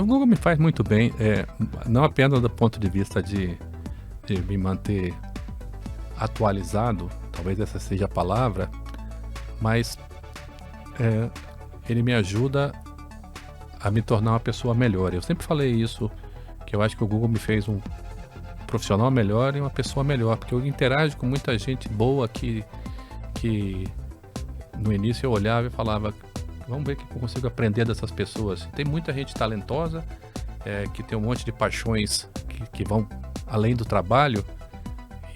O Google me faz muito bem, não apenas do ponto de vista de me manter atualizado, talvez essa seja a palavra, mas ele me ajuda a me tornar uma pessoa melhor. Eu sempre falei isso, que eu acho que o Google me fez um profissional melhor e uma pessoa melhor, porque eu interajo com muita gente boa que no início eu olhava e falava, vamos ver o que eu consigo aprender dessas pessoas. Tem muita gente talentosa, que tem um monte de paixões que vão além do trabalho,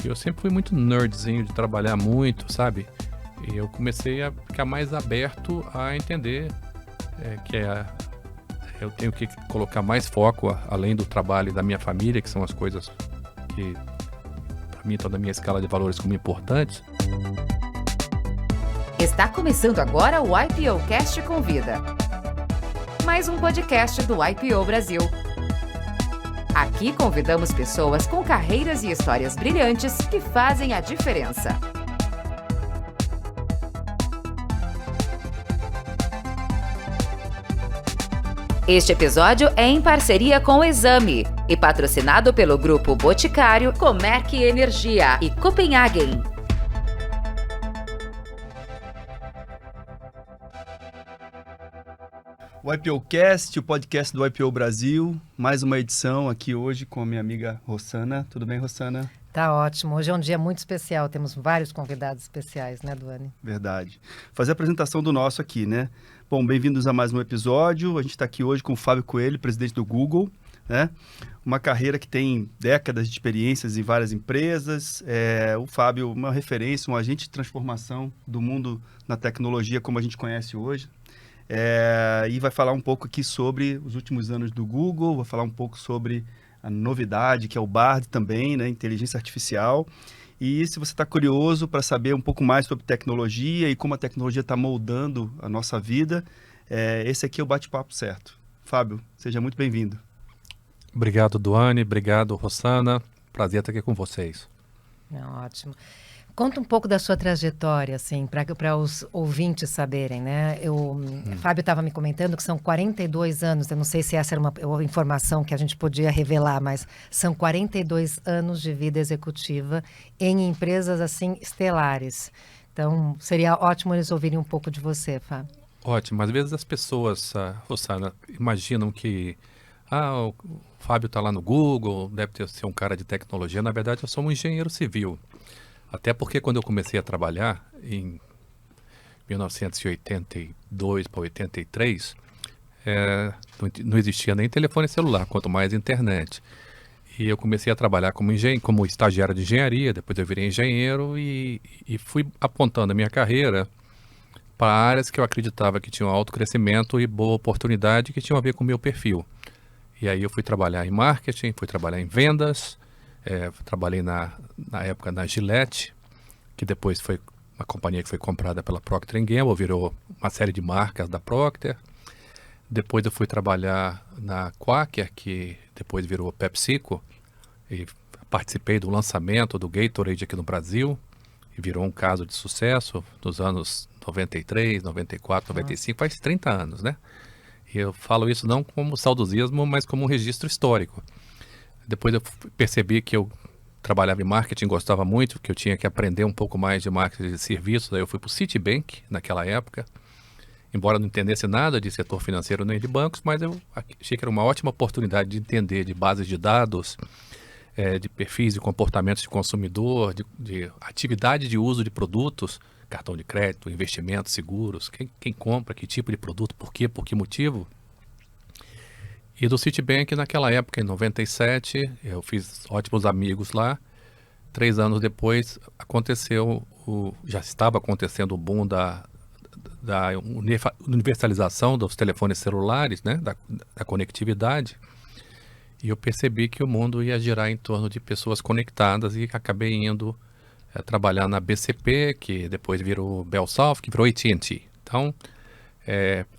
e eu sempre fui muito nerdzinho de trabalhar muito, sabe? E eu comecei a ficar mais aberto a entender eu tenho que colocar mais foco além do trabalho e da minha família, que são as coisas que para mim estão na minha escala de valores como importantes. Está começando agora o IPOcast Convida. Mais um podcast do IPO Brasil. Aqui convidamos pessoas com carreiras e histórias brilhantes que fazem a diferença. Este episódio é em parceria com o Exame e patrocinado pelo Grupo Boticário, Comerc Energia e Copenhagen. O IPOcast, o podcast do IPO Brasil, mais uma edição aqui hoje com a minha amiga Rossana. Tudo bem, Rossana? Tá ótimo. Hoje é um dia muito especial. Temos vários convidados especiais, né, Duane? Verdade. Fazer a apresentação do nosso aqui, né? Bom, bem-vindos a mais um episódio. A gente está aqui hoje com o Fábio Coelho, presidente do Google, né? Uma carreira que tem décadas de experiências em várias empresas. O Fábio, uma referência, um agente de transformação do mundo na tecnologia como a gente conhece hoje. E vai falar um pouco aqui sobre os últimos anos do Google, vai falar um pouco sobre a novidade, que é o Bard também, né? Inteligência artificial. E se você está curioso para saber um pouco mais sobre tecnologia e como a tecnologia está moldando a nossa vida, esse aqui é o bate-papo certo. Fábio, seja muito bem-vindo. Obrigado, Duane. Obrigado, Rossana. Prazer estar aqui com vocês. Ótimo. Conta um pouco da sua trajetória, assim, para os ouvintes saberem, né? Fábio estava me comentando que são 42 anos, eu não sei se essa era uma informação que a gente podia revelar, mas são 42 anos de vida executiva em empresas, assim, estelares. Então, seria ótimo eles ouvirem um pouco de você, Fábio. Ótimo. Às vezes as pessoas, Rossana, imaginam que o Fábio está lá no Google, deve ser um cara de tecnologia. Na verdade, eu sou um engenheiro civil. Até porque quando eu comecei a trabalhar em 1982 para 83, não existia nem telefone celular, quanto mais internet. E eu comecei a trabalhar como estagiário de engenharia, depois eu virei engenheiro e fui apontando a minha carreira para áreas que eu acreditava que tinham alto crescimento e boa oportunidade que tinham a ver com o meu perfil. E aí eu fui trabalhar em marketing, fui trabalhar em vendas. Trabalhei na época na Gillette, que depois foi uma companhia que foi comprada pela Procter & Gamble, virou uma série de marcas da Procter. Depois eu fui trabalhar na Quaker, que depois virou PepsiCo, e participei do lançamento do Gatorade aqui no Brasil, e virou um caso de sucesso nos anos 93, 94, 95, faz 30 anos, né? E eu falo isso não como saudosismo, mas como um registro histórico. Depois eu percebi que eu trabalhava em marketing, gostava muito, que eu tinha que aprender um pouco mais de marketing de serviços. Aí eu fui para o Citibank naquela época, embora não entendesse nada de setor financeiro nem de bancos, mas eu achei que era uma ótima oportunidade de entender de bases de dados, de perfis e comportamentos de consumidor, de atividade de uso de produtos, cartão de crédito, investimentos, seguros, quem compra, que tipo de produto, por que motivo. E do Citibank, naquela época, em 97, eu fiz ótimos amigos lá. 3 anos depois, já estava acontecendo o boom da universalização dos telefones celulares, né, da conectividade. E eu percebi que o mundo ia girar em torno de pessoas conectadas e acabei indo trabalhar na BCP, que depois virou BellSouth, que virou AT&T. Então,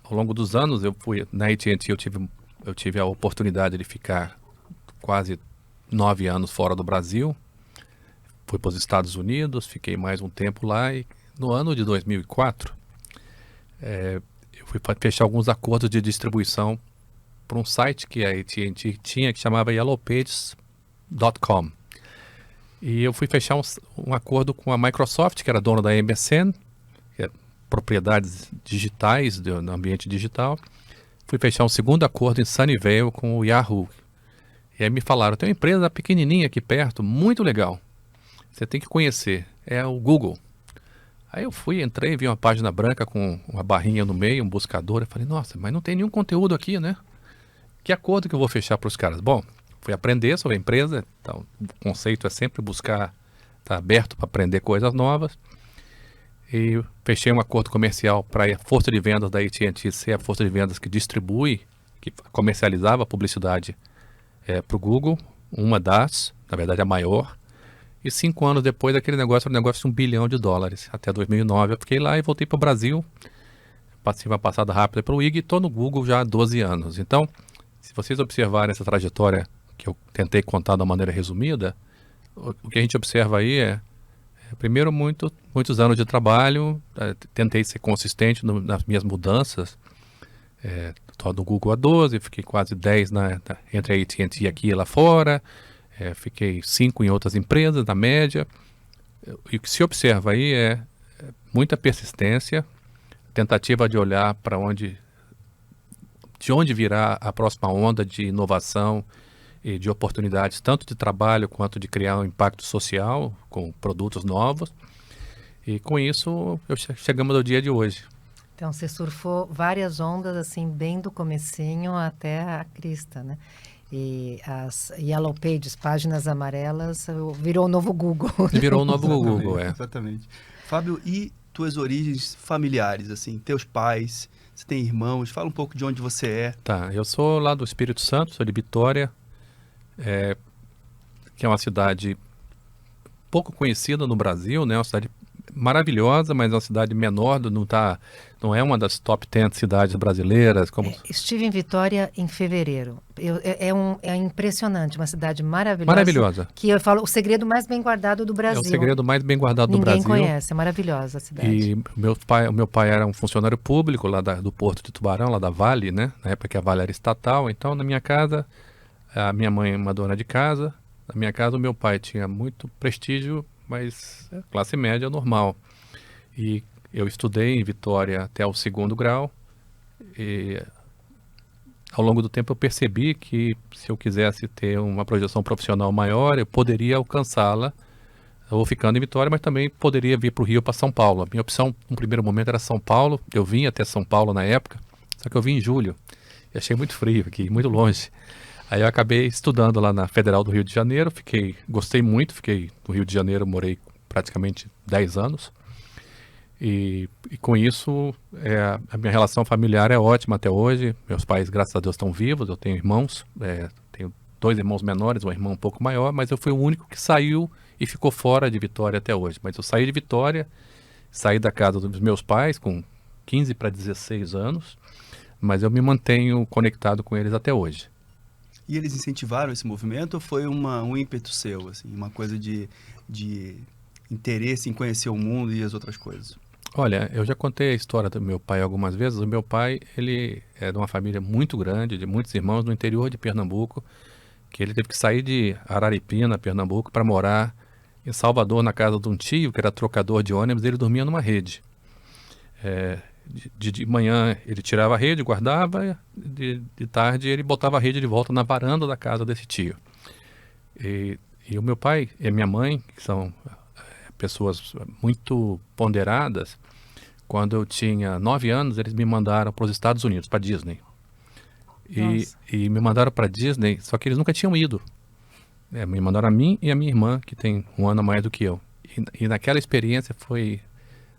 ao longo dos anos, na AT&T eu tive a oportunidade de ficar quase 9 anos fora do Brasil. Fui para os Estados Unidos, fiquei mais um tempo lá e no ano de 2004 eu fui fechar alguns acordos de distribuição por um site que a AT&T tinha que chamava yellowpages.com. E eu fui fechar um acordo com a Microsoft, que era dona da MSN, que é propriedades digitais no ambiente digital. Fui fechar um segundo acordo em Sunnyvale com o Yahoo. E aí me falaram, tem uma empresa pequenininha aqui perto, muito legal. Você tem que conhecer, é o Google. Aí eu entrei, vi uma página branca com uma barrinha no meio, um buscador. Eu falei, nossa, mas não tem nenhum conteúdo aqui, né? Que acordo que eu vou fechar para os caras? Bom, fui aprender sobre a empresa. Então, o conceito é sempre buscar, estar aberto para aprender coisas novas. E fechei um acordo comercial para a força de vendas da AT&T ser a força de vendas que distribui, que comercializava a publicidade para o Google, uma das, na verdade a maior. E 5 anos depois, aquele negócio era um negócio de $1 bilhão. Até 2009 eu fiquei lá e voltei para o Brasil. Passei uma passada rápida pelo IG e estou no Google já há 12 anos. Então, se vocês observarem essa trajetória que eu tentei contar de uma maneira resumida, o que a gente observa aí primeiro, muitos anos de trabalho, tentei ser consistente nas minhas mudanças. Estou no Google há 12, fiquei quase 10 entre a AT&T aqui e lá fora, fiquei 5 em outras empresas, na média. E o que se observa aí é muita persistência, tentativa de olhar para de onde virá a próxima onda de inovação e de oportunidades, tanto de trabalho quanto de criar um impacto social com produtos novos. E com isso, chegamos ao dia de hoje. Então, você surfou várias ondas, assim, bem do comecinho até a crista, né? E as Yellow Pages, páginas amarelas, virou o novo Google. Virou o novo Google, Exatamente. Fábio, e tuas origens familiares, assim, teus pais, você tem irmãos? Fala um pouco de onde você é. Tá, eu sou lá do Espírito Santo, sou de Vitória, que é uma cidade pouco conhecida no Brasil, né? Uma cidade maravilhosa, mas é uma cidade menor, não é uma das top 10 cidades brasileiras. Estive em Vitória em fevereiro. É impressionante, uma cidade maravilhosa. Maravilhosa. Que eu falo, o segredo mais bem guardado do Brasil. É o segredo mais bem guardado do Brasil. Ninguém conhece, é maravilhosa a cidade. E o meu pai era um funcionário público lá do Porto de Tubarão, lá da Vale, né? Na época que a Vale era estatal. Então, na minha casa, a minha mãe é uma dona de casa. Na minha casa, o meu pai tinha muito prestígio, mas classe média normal. E eu estudei em Vitória até o 2º grau. E ao longo do tempo eu percebi que se eu quisesse ter uma projeção profissional maior, eu poderia alcançá-la, ou ficando em Vitória, mas também poderia vir para o Rio, para São Paulo. A minha opção, no primeiro momento, era São Paulo. Eu vim até São Paulo na época, só que eu vim em julho. E achei muito frio aqui, muito longe. Aí eu acabei estudando lá na Federal do Rio de Janeiro, gostei muito, fiquei no Rio de Janeiro, morei praticamente 10 anos. E com isso, a minha relação familiar é ótima até hoje. Meus pais, graças a Deus, estão vivos, eu tenho irmãos, tenho 2 irmãos menores, um irmão um pouco maior, mas eu fui o único que saiu e ficou fora de Vitória até hoje. Mas eu saí de Vitória, saí da casa dos meus pais com 15 para 16 anos, mas eu me mantenho conectado com eles até hoje. E eles incentivaram esse movimento ou foi um ímpeto seu, assim, uma coisa de interesse em conhecer o mundo e as outras coisas? Olha, eu já contei a história do meu pai algumas vezes. O meu pai, ele é de uma família muito grande, de muitos irmãos no interior de Pernambuco, que ele teve que sair de Araripina, Pernambuco, para morar em Salvador, na casa de um tio, que era trocador de ônibus. Ele dormia numa rede. De manhã ele tirava a rede, guardava, de tarde ele botava a rede de volta na varanda da casa desse tio. E o meu pai e a minha mãe, que são pessoas muito ponderadas, quando eu tinha 9 anos, eles me mandaram para os Estados Unidos, para Disney. E me mandaram para Disney, só que eles nunca tinham ido. Me mandaram a mim e a minha irmã, que tem 1 ano a mais do que eu. E naquela experiência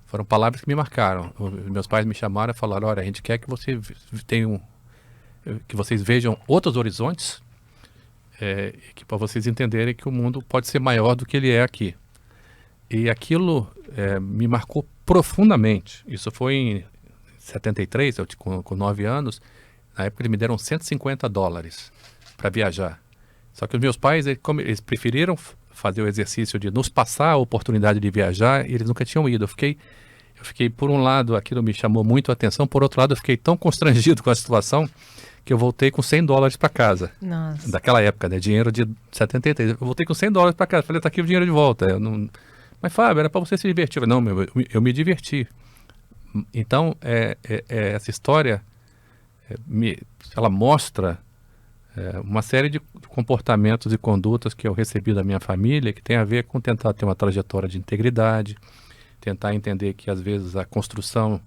foram palavras que me marcaram. Meus pais me chamaram e falaram: olha, a gente quer que que vocês vejam outros horizontes, para vocês entenderem que o mundo pode ser maior do que ele é aqui. E aquilo me marcou profundamente. Isso foi em 73, eu com 9 anos. Na época eles me deram $150 para viajar. Só que os meus pais, eles preferiram fazer o exercício de nos passar a oportunidade de viajar, e eles nunca tinham ido. Eu fiquei, por um lado, aquilo me chamou muito a atenção, por outro lado, eu fiquei tão constrangido com a situação que eu voltei com $100 para casa. Nossa. Daquela época, né? Dinheiro de 73. Eu voltei com $100 para casa. Falei, tá aqui o dinheiro de volta. Eu não... Mas, Fábio, era para você se divertir. Não, eu me diverti. Então, essa história, ela mostra uma série de comportamentos e condutas que eu recebi da minha família, que tem a ver com tentar ter uma trajetória de integridade, tentar entender que, às vezes, a construção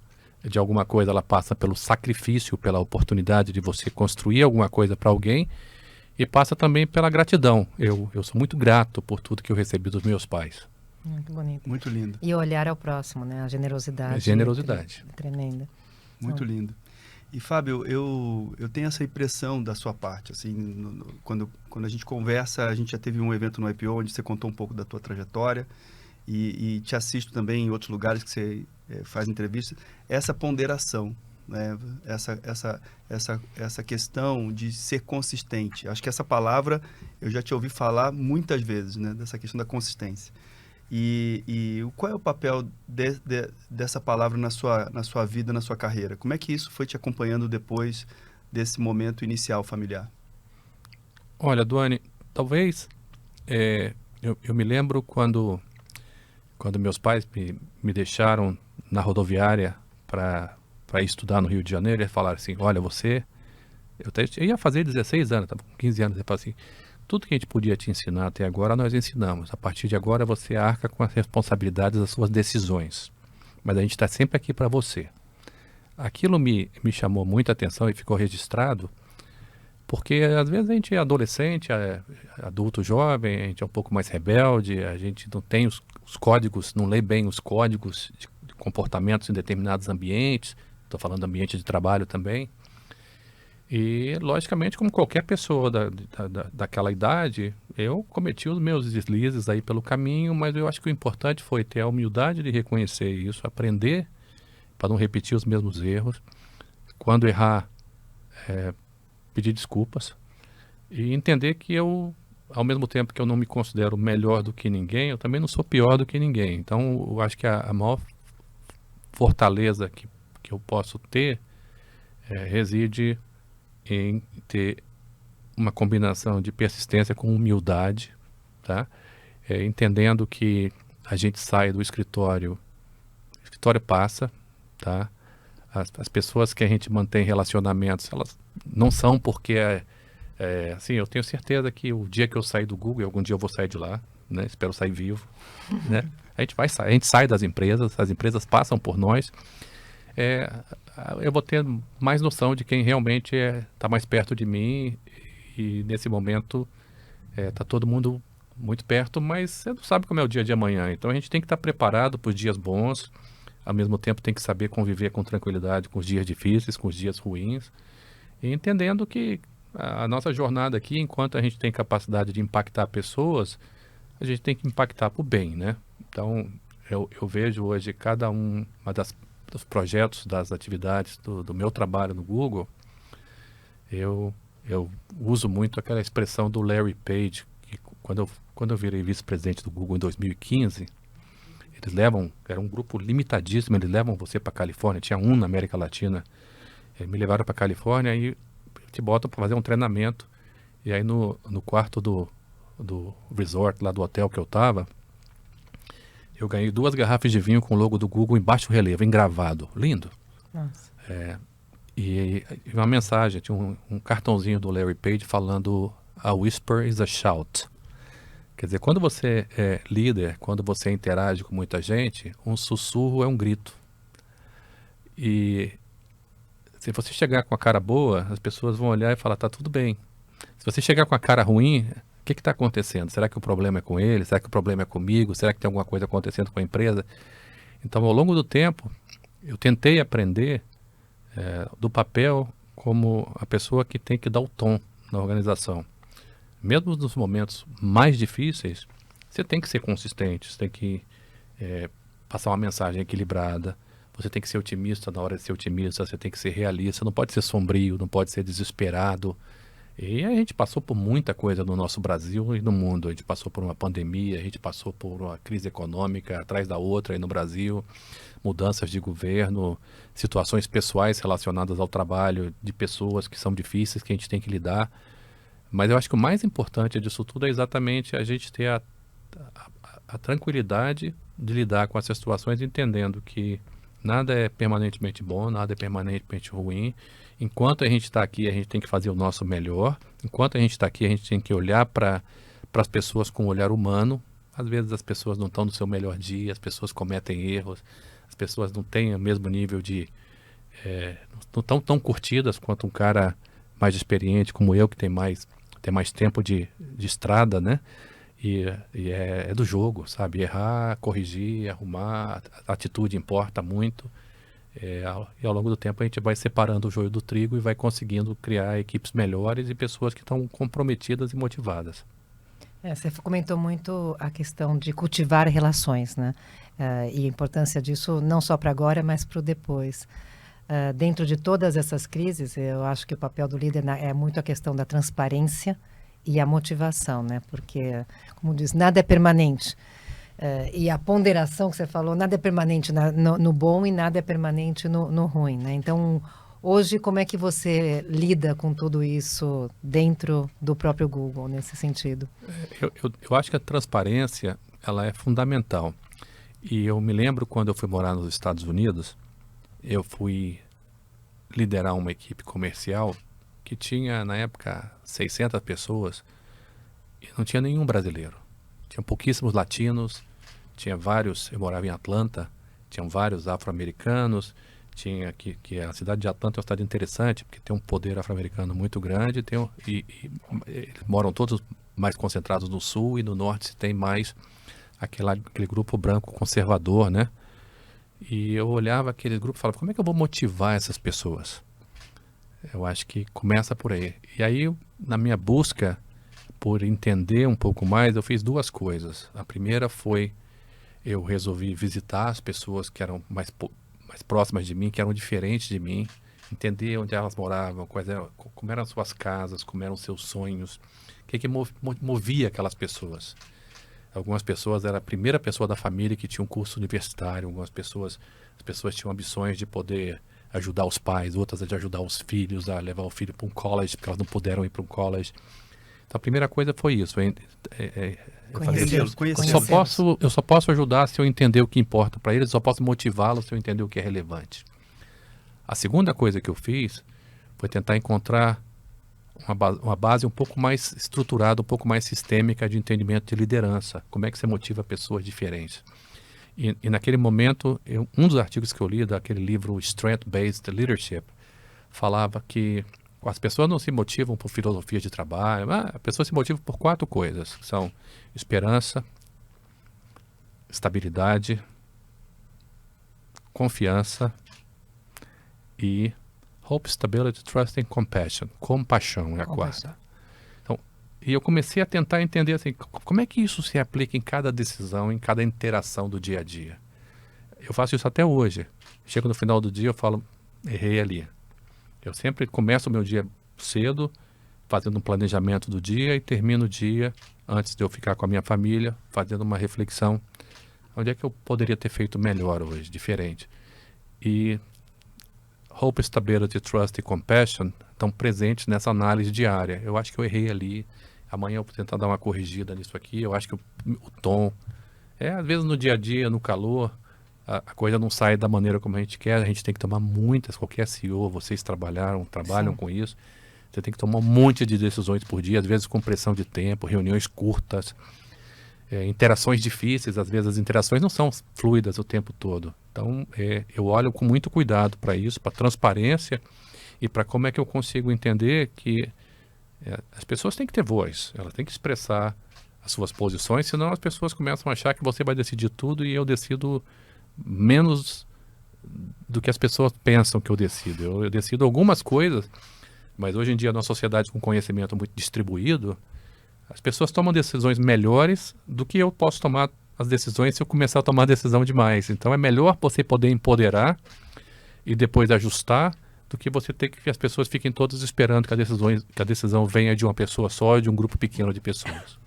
de alguma coisa, ela passa pelo sacrifício, pela oportunidade de você construir alguma coisa para alguém, e passa também pela gratidão. Eu sou muito grato por tudo que eu recebi dos meus pais. Muito bonito. Muito lindo. E olhar ao próximo, né? A generosidade. A generosidade. Tremenda. Muito lindo. E, Fábio, eu tenho essa impressão da sua parte, assim, quando a gente conversa, a gente já teve um evento no IPO onde você contou um pouco da tua trajetória, e te assisto também em outros lugares que você faz entrevistas, essa ponderação, né? Essa questão de ser consistente. Acho que essa palavra eu já te ouvi falar muitas vezes, né? Dessa questão da consistência. E qual é o papel dessa palavra na sua vida, na sua carreira? Como é que isso foi te acompanhando depois desse momento inicial familiar? Olha, Duane, talvez eu me lembro quando meus pais me deixaram na rodoviária para ir estudar no Rio de Janeiro, eles falaram assim, olha, eu ia fazer 16 anos, estava com 15 anos, eles falaram assim, tudo que a gente podia te ensinar até agora, nós ensinamos. A partir de agora, você arca com as responsabilidades das suas decisões. Mas a gente está sempre aqui para você. Aquilo me chamou muita atenção e ficou registrado, porque às vezes a gente é adolescente, adulto jovem, a gente é um pouco mais rebelde, a gente não tem os códigos, não lê bem os códigos de comportamentos em determinados ambientes, estou falando do ambiente de trabalho também. E, logicamente, como qualquer pessoa daquela idade, eu cometi os meus deslizes aí pelo caminho, mas eu acho que o importante foi ter a humildade de reconhecer isso, aprender para não repetir os mesmos erros. Quando errar, pedir desculpas e entender que eu, ao mesmo tempo que eu não me considero melhor do que ninguém, eu também não sou pior do que ninguém. Então, eu acho que a maior fortaleza que eu posso ter reside em ter uma combinação de persistência com humildade, tá? Entendendo que a gente sai do escritório, o escritório passa, tá? As pessoas que a gente mantém relacionamentos, elas não são porque assim, eu tenho certeza que o dia que eu sair do Google, algum dia eu vou sair de lá, né? Espero sair vivo, né? A gente sai das empresas, as empresas passam por nós. Eu vou ter mais noção de quem realmente está mais perto de mim, e nesse momento está todo mundo muito perto, mas você não sabe como é o dia de amanhã. Então a gente tem que estar preparado para os dias bons, ao mesmo tempo tem que saber conviver com tranquilidade com os dias difíceis, com os dias ruins, e entendendo que a nossa jornada aqui, enquanto a gente tem capacidade de impactar pessoas, a gente tem que impactar para o bem, né? Então eu vejo hoje cada dos projetos, das atividades do meu trabalho no Google, eu uso muito aquela expressão do Larry Page, que quando eu virei vice-presidente do Google em 2015, eles era um grupo limitadíssimo, eles levam você para a Califórnia, tinha um na América Latina, me levaram para a Califórnia e te botam para fazer um treinamento, e aí no quarto do resort, lá do hotel que eu estava, eu ganhei 2 garrafas de vinho com o logo do Google em baixo relevo, engravado. Lindo. Nossa. E uma mensagem, tinha um cartãozinho do Larry Page falando a whisper is a shout. Quer dizer, quando você é líder, quando você interage com muita gente, um sussurro é um grito. E se você chegar com a cara boa, as pessoas vão olhar e falar, tá tudo bem. Se você chegar com a cara ruim, o que está acontecendo? Será que o problema é com ele? Será que o problema é comigo? Será que tem alguma coisa acontecendo com a empresa? Então, ao longo do tempo, eu tentei aprender do papel como a pessoa que tem que dar o tom na organização. Mesmo nos momentos mais difíceis, você tem que ser consistente, você tem que passar uma mensagem equilibrada, você tem que ser otimista na hora de ser otimista, você tem que ser realista, não pode ser sombrio, não pode ser desesperado. E a gente passou por muita coisa no nosso Brasil e no mundo. A gente passou por uma pandemia, a gente passou por uma crise econômica atrás da outra aí no Brasil, mudanças de governo, situações pessoais relacionadas ao trabalho de pessoas que são difíceis, que a gente tem que lidar. Mas eu acho que o mais importante disso tudo é exatamente a gente ter a tranquilidade de lidar com essas situações, entendendo que nada é permanentemente bom, nada é permanentemente ruim. Enquanto a gente está aqui, a gente tem que fazer o nosso melhor. Enquanto a gente está aqui, a gente tem que olhar para as pessoas com um olhar humano. Às vezes as pessoas não estão no seu melhor dia, as pessoas cometem erros, as pessoas não têm o mesmo nível de... não estão tão curtidas quanto um cara mais experiente como eu, que tem mais tempo de estrada, né? E é do jogo, sabe? Errar, corrigir, arrumar, a atitude importa muito. E ao longo do tempo a gente vai separando o joio do trigo e vai conseguindo criar equipes melhores e pessoas que estão comprometidas e motivadas. Você comentou muito a questão de cultivar relações, né? E a importância disso não só para agora, mas para o depois. Dentro de todas essas crises, eu acho que o papel do líder é muito a questão da transparência e a motivação, né? Porque, como diz, nada é permanente. E a ponderação que você falou, nada é permanente no bom e nada é permanente no ruim, né? Então, hoje, como é que você lida com tudo isso dentro do próprio Google, nesse sentido? Eu acho que a transparência, ela é fundamental. E eu me lembro quando eu fui morar nos Estados Unidos, eu fui liderar uma equipe comercial que tinha, na época, 600 pessoas e não tinha nenhum brasileiro. Tinha pouquíssimos latinos, tinha vários, eu morava em Atlanta, tinham vários afro-americanos, tinha que a cidade de Atlanta é uma cidade interessante, porque tem um poder afro-americano muito grande, eles moram todos mais concentrados no sul e no norte se tem mais aquele grupo branco conservador, né? E eu olhava aquele grupo e falava, como é que eu vou motivar essas pessoas? Eu acho que começa por aí. E aí, na minha busca por entender um pouco mais, eu fiz duas coisas. A primeira foi, eu resolvi visitar as pessoas que eram mais próximas de mim, que eram diferentes de mim, entender onde elas moravam, como eram suas casas, como eram seus sonhos, o que movia aquelas pessoas. Algumas pessoas era a primeira pessoa da família que tinha um curso universitário, as pessoas tinham ambições de poder ajudar os pais, outras de ajudar os filhos a levar o filho para um college, porque elas não puderam ir para um college. Então a primeira coisa foi isso. Eu só posso ajudar se eu entender o que importa para eles, só posso motivá-los se eu entender o que é relevante. A segunda coisa que eu fiz foi tentar encontrar uma base um pouco mais estruturada, um pouco mais sistêmica de entendimento de liderança. Como é que você motiva pessoas diferentes? E naquele momento, um dos artigos que eu li daquele livro Strength-Based Leadership falava que as pessoas não se motivam por filosofia de trabalho, as pessoas se motivam por 4 coisas, que são esperança, estabilidade, confiança e hope, stability, trust and compassion. Compaixão é a quarta. Então, e eu comecei a tentar entender assim, como é que isso se aplica em cada decisão, em cada interação do dia a dia. Eu faço isso até hoje. Chego no final do dia, eu falo, errei ali. Eu sempre começo o meu dia cedo, fazendo um planejamento do dia e termino o dia, antes de eu ficar com a minha família, fazendo uma reflexão. Onde é que eu poderia ter feito melhor hoje, diferente? E hope, stability, trust e compassion estão presentes nessa análise diária. Eu acho que eu errei ali. Amanhã eu vou tentar dar uma corrigida nisso aqui. Eu acho que o tom... às vezes no dia a dia, no calor, a coisa não sai da maneira como a gente quer. A gente tem que tomar muitas, qualquer CEO, vocês trabalham Sim. com isso. Você tem que tomar um monte de decisões por dia, às vezes com pressão de tempo, reuniões curtas, interações difíceis. Às vezes as interações não são fluidas o tempo todo. Então, eu olho com muito cuidado para isso, para transparência e para como é que eu consigo entender que as pessoas têm que ter voz, elas têm que expressar as suas posições, senão as pessoas começam a achar que você vai decidir tudo e eu decido menos do que as pessoas pensam que eu decido. Eu decido algumas coisas, mas hoje em dia, numa sociedade com conhecimento muito distribuído, as pessoas tomam decisões melhores do que eu posso tomar as decisões se eu começar a tomar decisão demais. Então é melhor você poder empoderar e depois ajustar do que você ter que as pessoas fiquem todas esperando que a decisão venha de uma pessoa só, de um grupo pequeno de pessoas.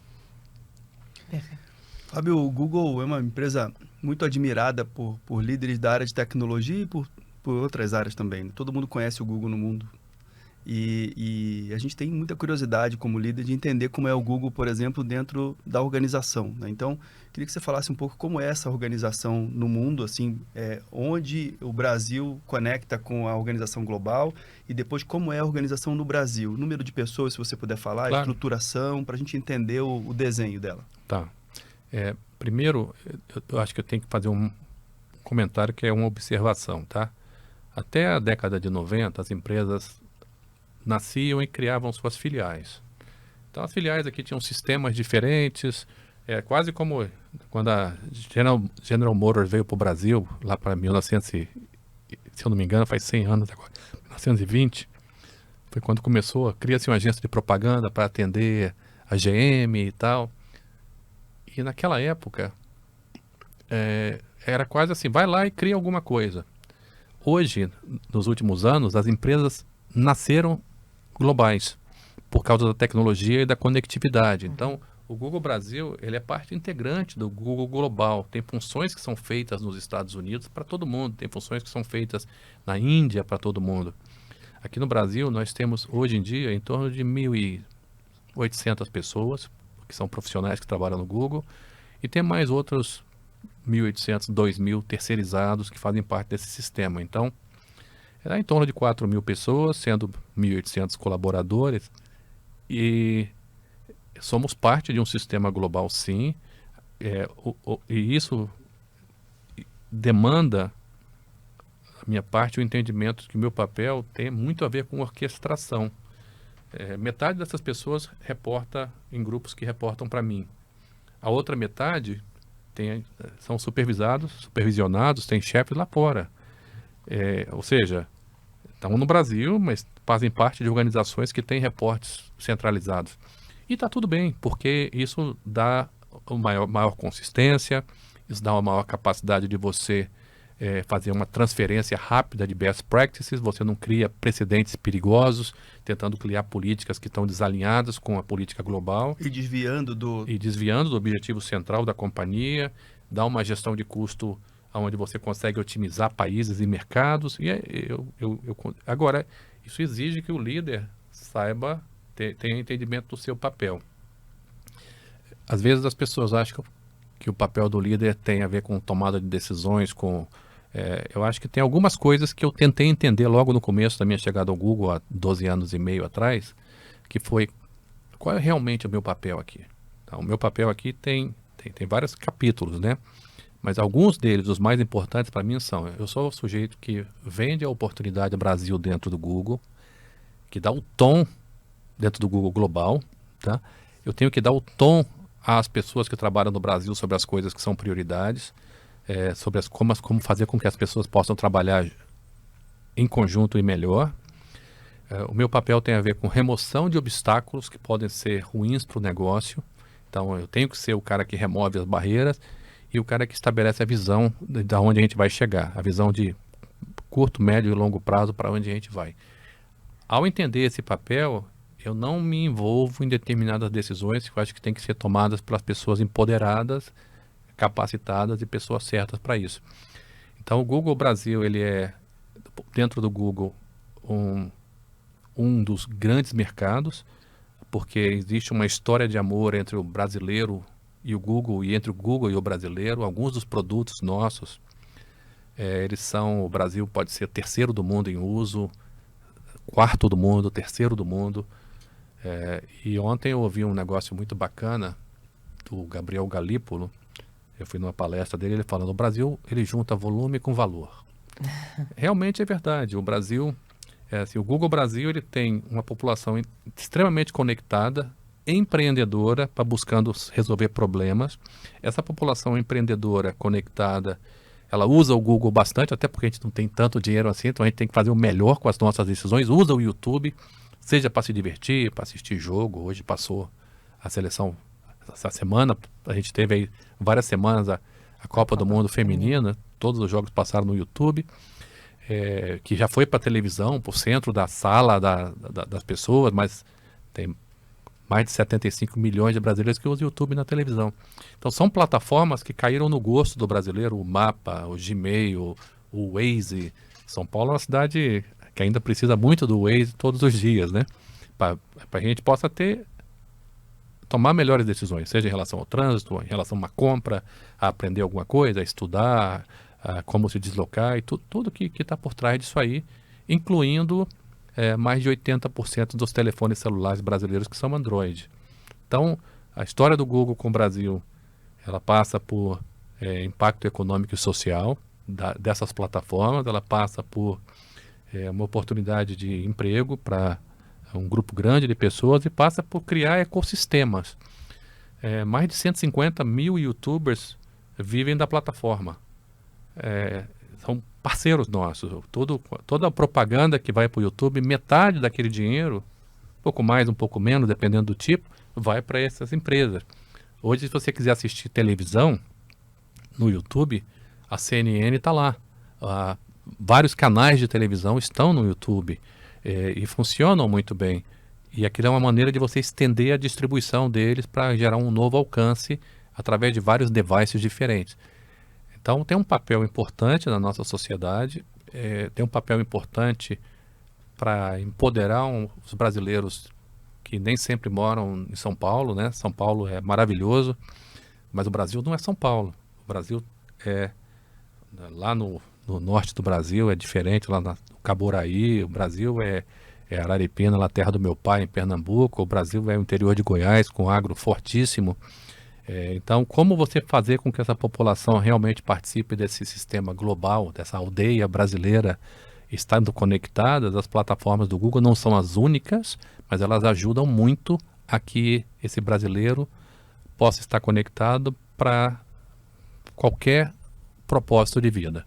Perfeito. Fábio, o Google é uma empresa muito admirada por líderes da área de tecnologia e por outras áreas também. Todo mundo conhece o Google no mundo. E a gente tem muita curiosidade como líder de entender como é o Google, por exemplo, dentro da organização, né? Então, queria que você falasse um pouco como é essa organização no mundo, assim, onde o Brasil conecta com a organização global e depois como é a organização no Brasil. Número de pessoas, se você puder falar, claro. Estruturação, para a gente entender o desenho dela. Tá. Primeiro, eu acho que eu tenho que fazer um comentário que é uma observação, tá? Até a década de 90, as empresas nasciam e criavam suas filiais. Então, as filiais aqui tinham sistemas diferentes, quase como quando a General Motors veio para o Brasil, lá para 1900, se eu não me engano, faz 100 anos agora, 1920, foi quando cria-se uma agência de propaganda para atender a GM e tal. E naquela época, era quase assim, vai lá e cria alguma coisa. Hoje, nos últimos anos, as empresas nasceram globais por causa da tecnologia e da conectividade. Então, o Google Brasil, ele é parte integrante do Google Global. Tem funções que são feitas nos Estados Unidos para todo mundo, tem funções que são feitas na Índia para todo mundo. Aqui no Brasil, nós temos hoje em dia em torno de 1.800 pessoas que são profissionais que trabalham no Google e tem mais outros 1.800, 2.000 terceirizados que fazem parte desse sistema. Então, era em torno de 4.000 pessoas, sendo 1.800 colaboradores, e somos parte de um sistema global, sim, e isso demanda, da minha parte, o entendimento que o meu papel tem muito a ver com orquestração. Metade dessas pessoas reporta em grupos que reportam para mim. A outra metade são supervisionados, tem chefes lá fora. Ou seja, estão no Brasil, mas fazem parte de organizações que têm reportes centralizados. E está tudo bem, porque isso dá uma maior consistência, isso dá uma maior capacidade de você fazer uma transferência rápida de best practices, você não cria precedentes perigosos, tentando criar políticas que estão desalinhadas com a política global. E desviando do objetivo central da companhia, dá uma gestão de custo onde você consegue otimizar países e mercados. Agora, isso exige que o líder saiba, tenha entendimento do seu papel. Às vezes as pessoas acham que o papel do líder tem a ver com tomada de decisões, eu acho que tem algumas coisas que eu tentei entender logo no começo da minha chegada ao Google, há 12 anos e meio atrás, que foi, qual é realmente o meu papel aqui? Então, o meu papel aqui tem vários capítulos, né? Mas alguns deles, os mais importantes para mim são, eu sou o sujeito que vende a oportunidade Brasil dentro do Google, que dá o tom dentro do Google Global, tá? Eu tenho que dar o tom às pessoas que trabalham no Brasil sobre as coisas que são prioridades, sobre como fazer com que as pessoas possam trabalhar em conjunto e melhor. O meu papel tem a ver com remoção de obstáculos que podem ser ruins para o negócio. Então, eu tenho que ser o cara que remove as barreiras e o cara que estabelece a visão de onde a gente vai chegar, a visão de curto, médio e longo prazo para onde a gente vai. Ao entender esse papel, eu não me envolvo em determinadas decisões que eu acho que tem que ser tomadas pelas pessoas empoderadas, capacitadas e pessoas certas para isso. Então, o Google Brasil, ele é, dentro do Google, um dos grandes mercados, porque existe uma história de amor entre o brasileiro e o Google, e entre o Google e o brasileiro. Alguns dos produtos nossos, o Brasil pode ser terceiro do mundo em uso, quarto do mundo, terceiro do mundo. E ontem eu ouvi um negócio muito bacana do Gabriel Galípolo. Eu fui numa palestra dele, ele falando, o Brasil, ele junta volume com valor. Realmente é verdade. O Brasil, o Google Brasil, ele tem uma população extremamente conectada, empreendedora, buscando resolver problemas. Essa população empreendedora, conectada, ela usa o Google bastante, até porque a gente não tem tanto dinheiro assim, então a gente tem que fazer o melhor com as nossas decisões. Usa o YouTube, seja para se divertir, para assistir jogo. Hoje passou a seleção, essa semana, a gente teve aí várias semanas a Copa do Mundo feminina, todos os jogos passaram no YouTube. que já foi para a televisão, para o centro da sala das pessoas, mas tem mais de 75 milhões de brasileiros que usam o YouTube na televisão. Então são plataformas que caíram no gosto do brasileiro, o Mapa, o Gmail, o Waze. São Paulo é uma cidade que ainda precisa muito do Waze todos os dias, né? Para a gente possa tomar melhores decisões, seja em relação ao trânsito, em relação a uma compra, a aprender alguma coisa, a estudar, a como se deslocar e tudo que está por trás disso aí, incluindo mais de 80% dos telefones celulares brasileiros que são Android. Então, a história do Google com o Brasil, ela passa por impacto econômico e social dessas plataformas, ela passa por uma oportunidade de emprego para um grupo grande de pessoas e passa por criar ecossistemas. Mais de 150 mil youtubers vivem da plataforma. São parceiros nossos. Toda a propaganda que vai para o YouTube, metade daquele dinheiro, um pouco mais, um pouco menos, dependendo do tipo, vai para essas empresas. Hoje, se você quiser assistir televisão no YouTube, a CNN está lá. Vários canais de televisão estão no YouTube e funcionam muito bem. E aquilo é uma maneira de você estender a distribuição deles para gerar um novo alcance através de vários devices diferentes. Então tem um papel importante na nossa sociedade, tem um papel importante para empoderar os brasileiros que nem sempre moram em São Paulo, né? São Paulo é maravilhoso, mas o Brasil não é São Paulo. O Brasil lá no norte do Brasil é diferente, lá no Caboraí. O Brasil é Araripina, lá terra do meu pai, em Pernambuco. O Brasil é o interior de Goiás, com agro fortíssimo. Então, como você fazer com que essa população realmente participe desse sistema global, dessa aldeia brasileira, estando conectadas? As plataformas do Google não são as únicas, mas elas ajudam muito a que esse brasileiro possa estar conectado para qualquer propósito de vida.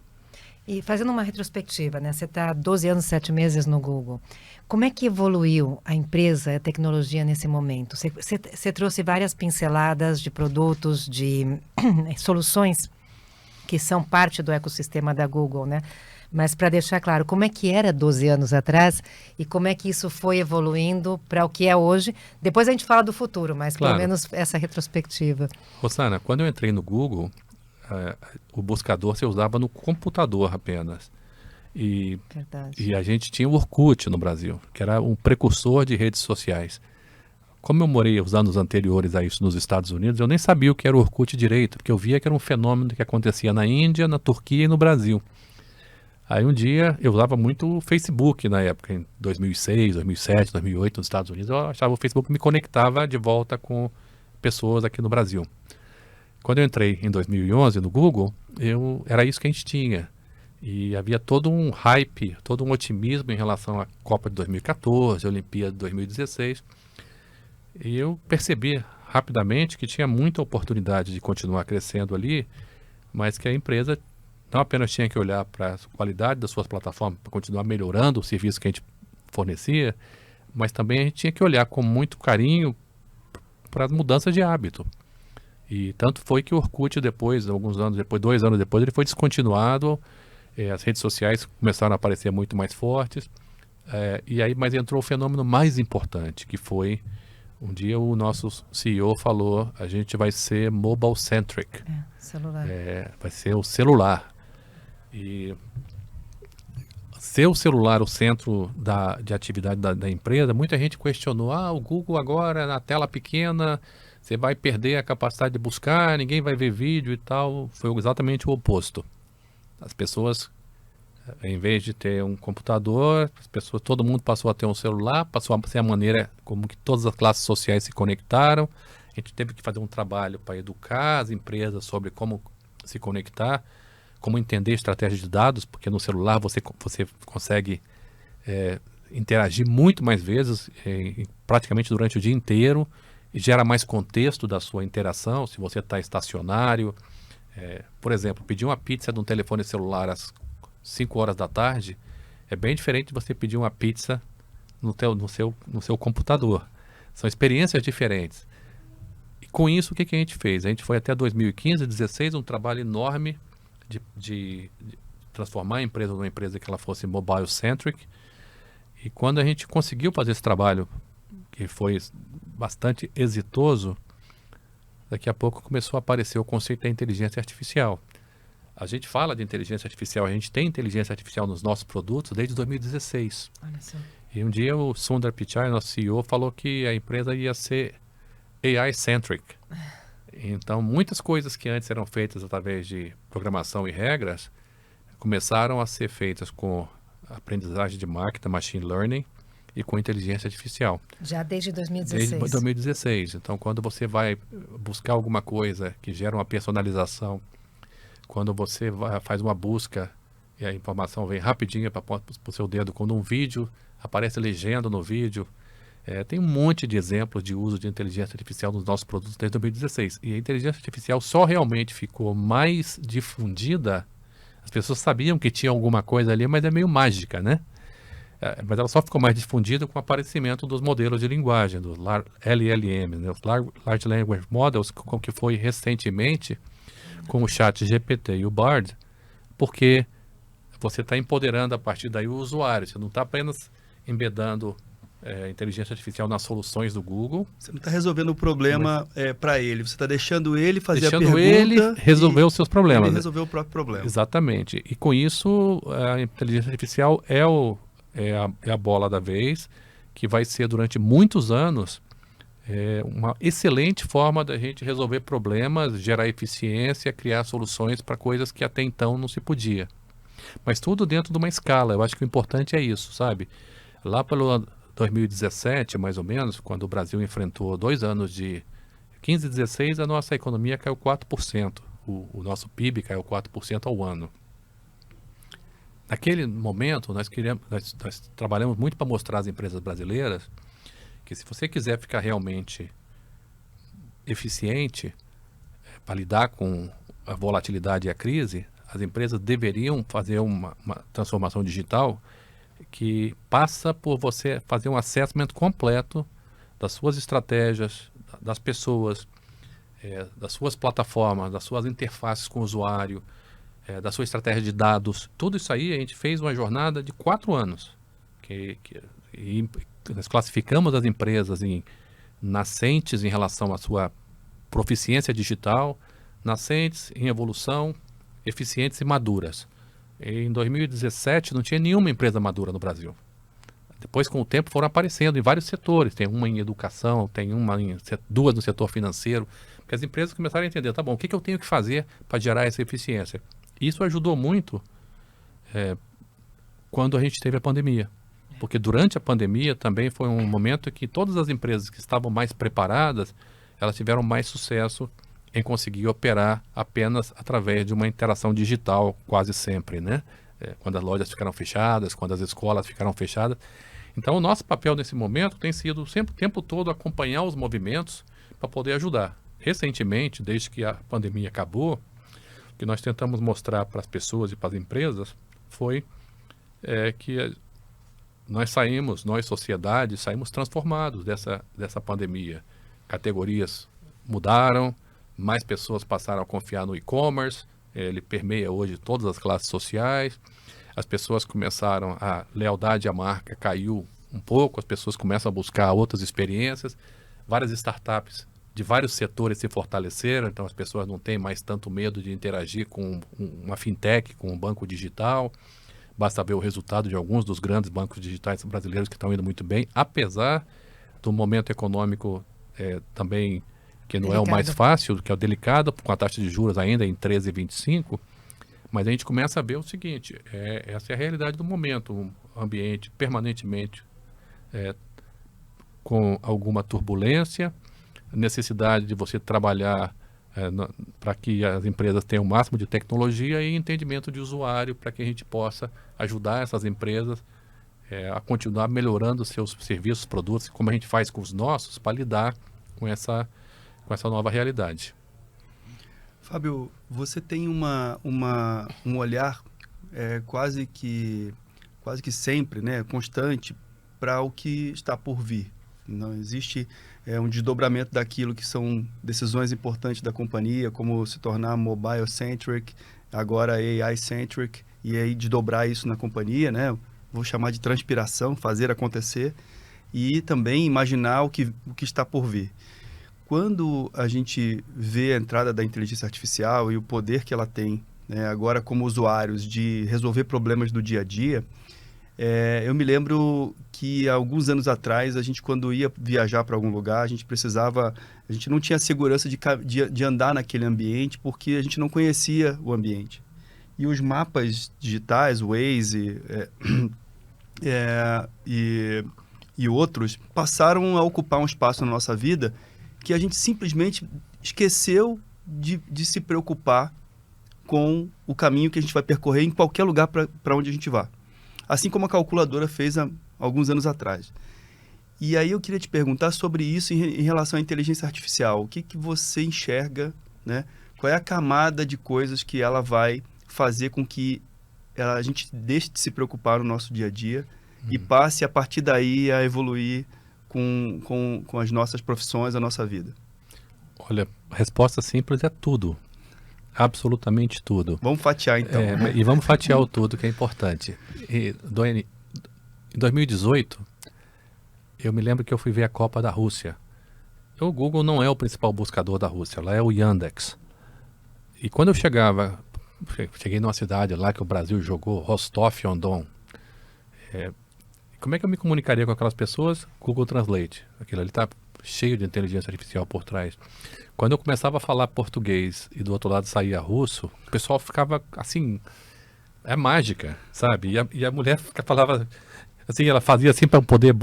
E fazendo uma retrospectiva, né? Você está há 12 anos, 7 meses no Google. Como é que evoluiu a empresa, a tecnologia nesse momento? Você trouxe várias pinceladas de produtos, de soluções que são parte do ecossistema da Google, né? Mas para deixar claro, como é que era 12 anos atrás e como é que isso foi evoluindo para o que é hoje? Depois a gente fala do futuro, mas Claro. pelo menos essa retrospectiva. Rosana, quando eu entrei no Google, o buscador se usava no computador apenas. Verdade. E a gente tinha o Orkut no Brasil, que era um precursor de redes sociais. Como eu morei os anos anteriores a isso nos Estados Unidos, eu nem sabia o que era o Orkut direito, porque eu via que era um fenômeno que acontecia na Índia, na Turquia e no Brasil. Aí um dia eu usava muito o Facebook na época, em 2006, 2007, 2008 nos Estados Unidos. Eu achava o Facebook me conectava de volta com pessoas aqui no Brasil. Quando eu entrei em 2011 no Google, era isso que a gente tinha. E havia todo um hype, todo um otimismo em relação à Copa de 2014, a Olimpíada de 2016. E eu percebi rapidamente que tinha muita oportunidade de continuar crescendo ali, mas que a empresa não apenas tinha que olhar para a qualidade das suas plataformas, para continuar melhorando o serviço que a gente fornecia, mas também a gente tinha que olhar com muito carinho para as mudanças de hábito. E tanto foi que o Orkut depois, alguns anos depois, 2 anos depois, ele foi descontinuado, as redes sociais começaram a aparecer muito mais fortes, mas entrou o fenômeno mais importante, que foi, um dia o nosso CEO falou, a gente vai ser mobile-centric. Celular. Vai ser o celular. E ser o celular o centro de atividade da empresa, muita gente questionou, o Google agora na tela pequena, você vai perder a capacidade de buscar, ninguém vai ver vídeo e tal. Foi exatamente o oposto. As pessoas, em vez de ter um computador, todo mundo passou a ter um celular, passou a ser a maneira como que todas as classes sociais se conectaram. A gente teve que fazer um trabalho para educar as empresas sobre como se conectar, como entender estratégia de dados, porque no celular você consegue interagir muito mais vezes, praticamente durante o dia inteiro, e gera mais contexto da sua interação, se você está estacionário. Por exemplo, pedir uma pizza de um telefone celular às 5 horas da tarde é bem diferente de você pedir uma pizza no seu computador. São experiências diferentes. E com isso, o que a gente fez? A gente foi até 2015, 2016, um trabalho enorme de transformar a empresa numa empresa que ela fosse mobile-centric. E quando a gente conseguiu fazer esse trabalho, que foi bastante exitoso, daqui a pouco começou a aparecer o conceito da inteligência artificial. A gente fala de inteligência artificial, a gente tem inteligência artificial nos nossos produtos desde 2016. Olha só. E um dia o Sundar Pichai, nosso CEO, falou que a empresa ia ser AI-centric. Então, muitas coisas que antes eram feitas através de programação e regras começaram a ser feitas com aprendizagem de máquina, machine learning e com inteligência artificial. Já desde 2016. Desde 2016. Então, quando você vai buscar alguma coisa que gera uma personalização, quando você faz uma busca e a informação vem rapidinho para o seu dedo, quando um vídeo aparece legenda no vídeo, tem um monte de exemplos de uso de inteligência artificial nos nossos produtos desde 2016. E a inteligência artificial só realmente ficou mais difundida. As pessoas sabiam que tinha alguma coisa ali, mas é meio mágica, né? Mas ela só ficou mais difundida com o aparecimento dos modelos de linguagem, dos LLM, né? Os Large Language Models, que foi recentemente com o chat GPT e o Bard, porque você está empoderando a partir daí o usuário. Você não está apenas embedando inteligência artificial nas soluções do Google. Você não está resolvendo o problema para ele, você está deixando ele fazer a deixando pergunta. Ele resolver os seus problemas. Ele resolver o próprio problema. Exatamente. E com isso, a inteligência artificial é a bola da vez, que vai ser durante muitos anos uma excelente forma da gente resolver problemas, gerar eficiência, criar soluções para coisas que até então não se podia. Mas tudo dentro de uma escala. Eu acho que o importante é isso, sabe? Lá pelo 2017, mais ou menos, quando o Brasil enfrentou 2 anos de 15 e 16, a nossa economia caiu 4%. O nosso PIB caiu 4% ao ano. Naquele momento, nós trabalhamos muito para mostrar às empresas brasileiras que se você quiser ficar realmente eficiente para lidar com a volatilidade e a crise, as empresas deveriam fazer uma transformação digital que passa por você fazer um assessment completo das suas estratégias, das pessoas, das suas plataformas, das suas interfaces com o usuário, da sua estratégia de dados. Tudo isso aí a gente fez uma jornada de 4 anos. E nós classificamos as empresas em nascentes em relação à sua proficiência digital, nascentes em evolução, eficientes e maduras. Em 2017 não tinha nenhuma empresa madura no Brasil. Depois, com o tempo, foram aparecendo em vários setores. Tem uma em educação, tem duas no setor financeiro. Porque as empresas começaram a entender, tá bom, o que eu tenho que fazer para gerar essa eficiência? Isso ajudou muito quando a gente teve a pandemia. Porque durante a pandemia também foi um momento que todas as empresas que estavam mais preparadas, elas tiveram mais sucesso em conseguir operar apenas através de uma interação digital, quase sempre, né? Quando as lojas ficaram fechadas, quando as escolas ficaram fechadas. Então, o nosso papel nesse momento tem sido sempre o tempo todo acompanhar os movimentos para poder ajudar. Recentemente, desde que a pandemia acabou, o que nós tentamos mostrar para as pessoas e para as empresas foi que nós sociedade, saímos transformados dessa pandemia. Categorias mudaram, mais pessoas passaram a confiar no e-commerce, ele permeia hoje todas as classes sociais, as pessoas começaram, a lealdade à marca caiu um pouco, as pessoas começam a buscar outras experiências, várias startups de vários setores se fortaleceram, então as pessoas não têm mais tanto medo de interagir com uma fintech, com um banco digital. Basta ver o resultado de alguns dos grandes bancos digitais brasileiros que estão indo muito bem, apesar do momento econômico também que não é o mais fácil, que é o delicado, com a taxa de juros ainda em 13,25, mas a gente começa a ver o seguinte, essa é a realidade do momento, um ambiente permanentemente com alguma turbulência, necessidade de você trabalhar para que as empresas tenham o máximo de tecnologia e entendimento de usuário, para que a gente possa ajudar essas empresas a continuar melhorando seus serviços, produtos, como a gente faz com os nossos, para lidar com essa nova realidade. Fábio, você tem um olhar quase que sempre, né, constante, para o que está por vir. Não existe um desdobramento daquilo que são decisões importantes da companhia, como se tornar mobile-centric, agora AI-centric, e aí desdobrar isso na companhia, né? Vou chamar de transpiração, fazer acontecer, e também imaginar o que está por vir. Quando a gente vê a entrada da inteligência artificial e o poder que ela tem, né, agora como usuários, de resolver problemas do dia a dia, eu me lembro que há alguns anos atrás, a gente quando ia viajar para algum lugar, a gente não tinha segurança de andar naquele ambiente porque a gente não conhecia o ambiente. E os mapas digitais, Waze e outros, passaram a ocupar um espaço na nossa vida que a gente simplesmente esqueceu de se preocupar com o caminho que a gente vai percorrer em qualquer lugar para onde a gente vá. Assim como a calculadora fez há alguns anos atrás. E aí eu queria te perguntar sobre isso em relação à inteligência artificial. O que você enxerga, né? Qual é a camada de coisas que ela vai fazer com que a gente deixe de se preocupar no nosso dia a dia e passe a partir daí a evoluir com as nossas profissões, a nossa vida? Olha, a resposta simples é tudo. Absolutamente tudo. Vamos fatiar então. E vamos fatiar o tudo, que é importante. Em 2018, eu me lembro que eu fui ver a Copa da Rússia. O Google não é o principal buscador da Rússia, lá é o Yandex. E quando eu cheguei numa cidade lá que o Brasil jogou, Rostov-on-Don, como é que eu me comunicaria com aquelas pessoas? Google Translate. Aquilo ali está cheio de inteligência artificial por trás. Quando eu começava a falar português e do outro lado saía russo, o pessoal ficava assim, é mágica, sabe? E a mulher falava assim, ela fazia assim para poder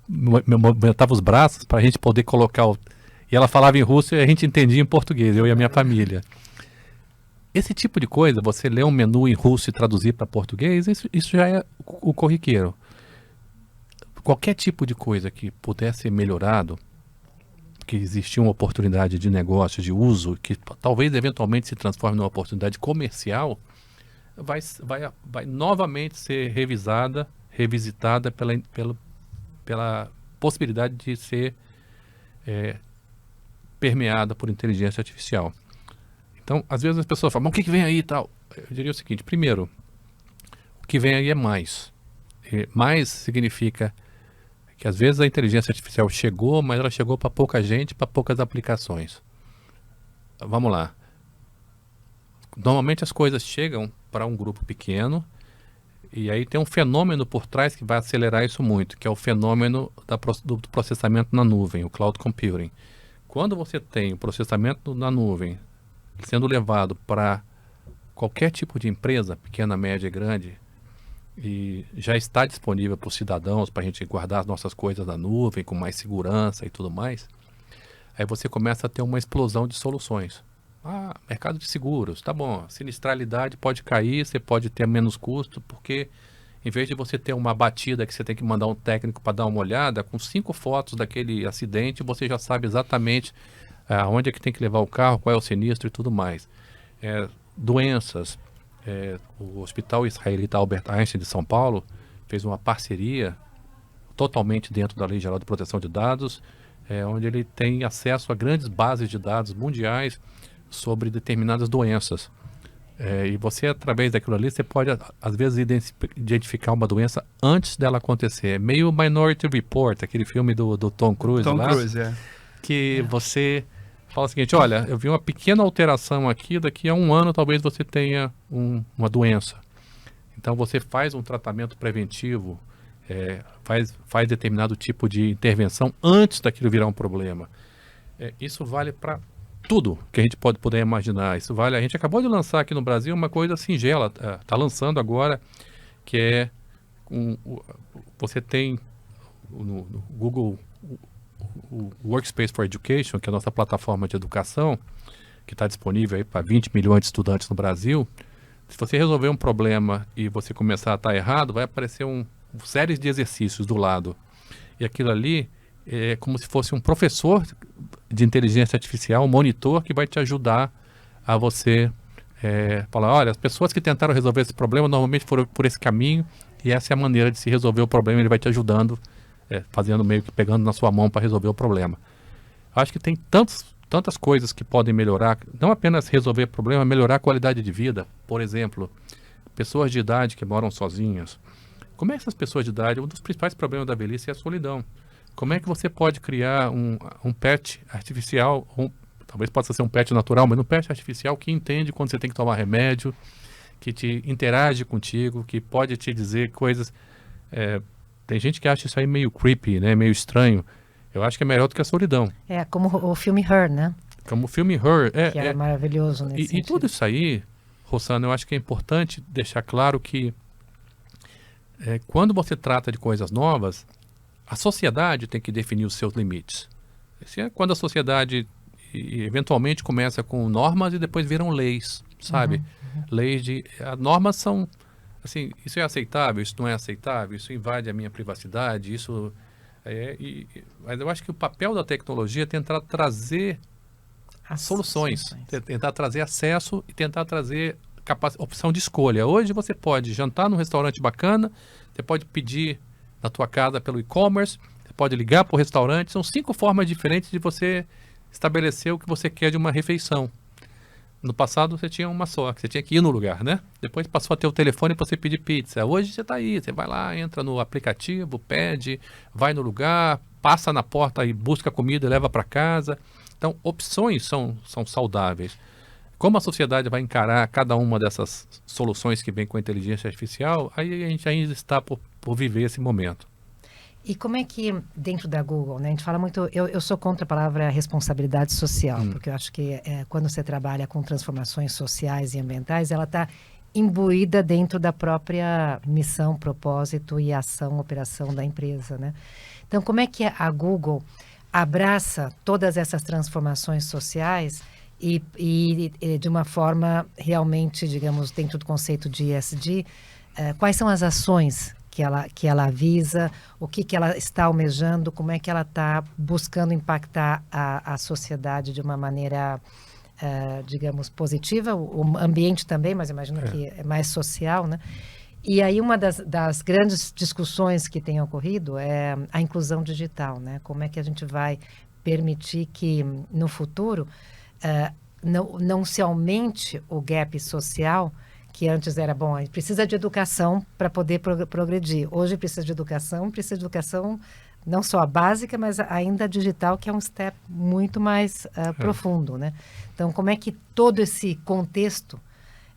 movimentava os braços para a gente poder colocar e ela falava em russo e a gente entendia em português, eu e a minha família. Esse tipo de coisa, você ler um menu em russo e traduzir para português, isso já é o corriqueiro. Qualquer tipo de coisa que pudesse ser melhorado, que existia uma oportunidade de negócio, de uso, que talvez eventualmente se transforme numa oportunidade comercial, vai novamente ser revisitada pela possibilidade de ser permeada por inteligência artificial. Então, às vezes as pessoas falam, mas o que vem aí e tal? Eu diria o seguinte, primeiro, o que vem aí é mais. Mais significa que às vezes a inteligência artificial chegou, mas ela chegou para pouca gente, para poucas aplicações. Vamos lá. Normalmente as coisas chegam para um grupo pequeno e aí tem um fenômeno por trás que vai acelerar isso muito, que é o fenômeno do processamento na nuvem, o cloud computing. Quando você tem o processamento na nuvem sendo levado para qualquer tipo de empresa, pequena, média e grande, e já está disponível para os cidadãos, para a gente guardar as nossas coisas na nuvem, com mais segurança e tudo mais, aí você começa a ter uma explosão de soluções. Mercado de seguros, tá bom, sinistralidade pode cair, você pode ter menos custo, porque em vez de você ter uma batida que você tem que mandar um técnico para dar uma olhada, com 5 fotos daquele acidente, você já sabe exatamente onde é que tem que levar o carro, qual é o sinistro e tudo mais. Doenças. O Hospital Israelita Albert Einstein de São Paulo fez uma parceria totalmente dentro da Lei Geral de Proteção de Dados, onde ele tem acesso a grandes bases de dados mundiais sobre determinadas doenças. E você, através daquilo ali, você pode, às vezes, identificar uma doença antes dela acontecer. É meio Minority Report, aquele filme do Tom Cruise lá, que você fala o seguinte, olha, eu vi uma pequena alteração aqui, daqui a 1 ano talvez você tenha uma doença. Então você faz um tratamento preventivo, faz determinado tipo de intervenção antes daquilo virar um problema. Isso vale para tudo que a gente pode poder imaginar. Isso vale. A gente acabou de lançar aqui no Brasil uma coisa singela, está lançando agora, que é você tem no Google o Workspace for Education, que é a nossa plataforma de educação, que está disponível aí para 20 milhões de estudantes no Brasil. Se você resolver um problema e você começar a estar errado, vai aparecer uma série de exercícios do lado. E aquilo ali é como se fosse um professor de inteligência artificial, um monitor que vai te ajudar a você falar, olha, as pessoas que tentaram resolver esse problema normalmente foram por esse caminho e essa é a maneira de se resolver o problema, ele vai te ajudando, fazendo meio que pegando na sua mão para resolver o problema. Acho que tem tantas coisas que podem melhorar, não apenas resolver o problema, melhorar a qualidade de vida. Por exemplo, pessoas de idade que moram sozinhas. Como é que essas pessoas de idade, um dos principais problemas da velhice é a solidão. Como é que você pode criar um pet artificial, talvez possa ser um pet natural, mas um pet artificial que entende quando você tem que tomar remédio, que te interage contigo, que pode te dizer coisas... tem gente que acha isso aí meio creepy, né? Meio estranho. Eu acho que é melhor do que a solidão. É como o filme Her, né? Como o filme Her. Que era maravilhoso nesse sentido. E tudo isso aí, Rossana, eu acho que é importante deixar claro que quando você trata de coisas novas, a sociedade tem que definir os seus limites. Quando a sociedade eventualmente começa com normas e depois viram leis, sabe? Leis normas são, assim, isso é aceitável, isso não é aceitável, isso invade a minha privacidade, isso... mas eu acho que o papel da tecnologia é tentar trazer soluções, tentar trazer acesso e tentar trazer opção de escolha. Hoje você pode jantar num restaurante bacana, você pode pedir na tua casa pelo e-commerce, você pode ligar para o restaurante, são 5 formas diferentes de você estabelecer o que você quer de uma refeição. No passado você tinha uma só, que você tinha que ir no lugar, né? Depois passou a ter o telefone para você pedir pizza. Hoje você está aí, você vai lá, entra no aplicativo, pede, vai no lugar, passa na porta e busca comida e leva para casa. Então, opções são saudáveis. Como a sociedade vai encarar cada uma dessas soluções que vem com a inteligência artificial, aí a gente ainda está por viver esse momento. E como é que, dentro da Google, né, a gente fala muito, eu sou contra a palavra responsabilidade social, porque eu acho que quando você trabalha com transformações sociais e ambientais, ela está imbuída dentro da própria missão, propósito e ação, operação da empresa, né? Então, como é que a Google abraça todas essas transformações sociais e de uma forma realmente, digamos, dentro do conceito de ESG, quais são as ações que ela avisa, o que ela está almejando, como é que ela está buscando impactar a sociedade de uma maneira, digamos, positiva, o ambiente também, mas imagino que é mais social, né? E aí uma das grandes discussões que tem ocorrido é a inclusão digital, né? Como é que a gente vai permitir que no futuro não se aumente o gap social, que antes era, bom, a gente precisa de educação para poder progredir. Hoje precisa de educação não só a básica, mas ainda a digital, que é um step muito mais profundo, né? Então, como é que todo esse contexto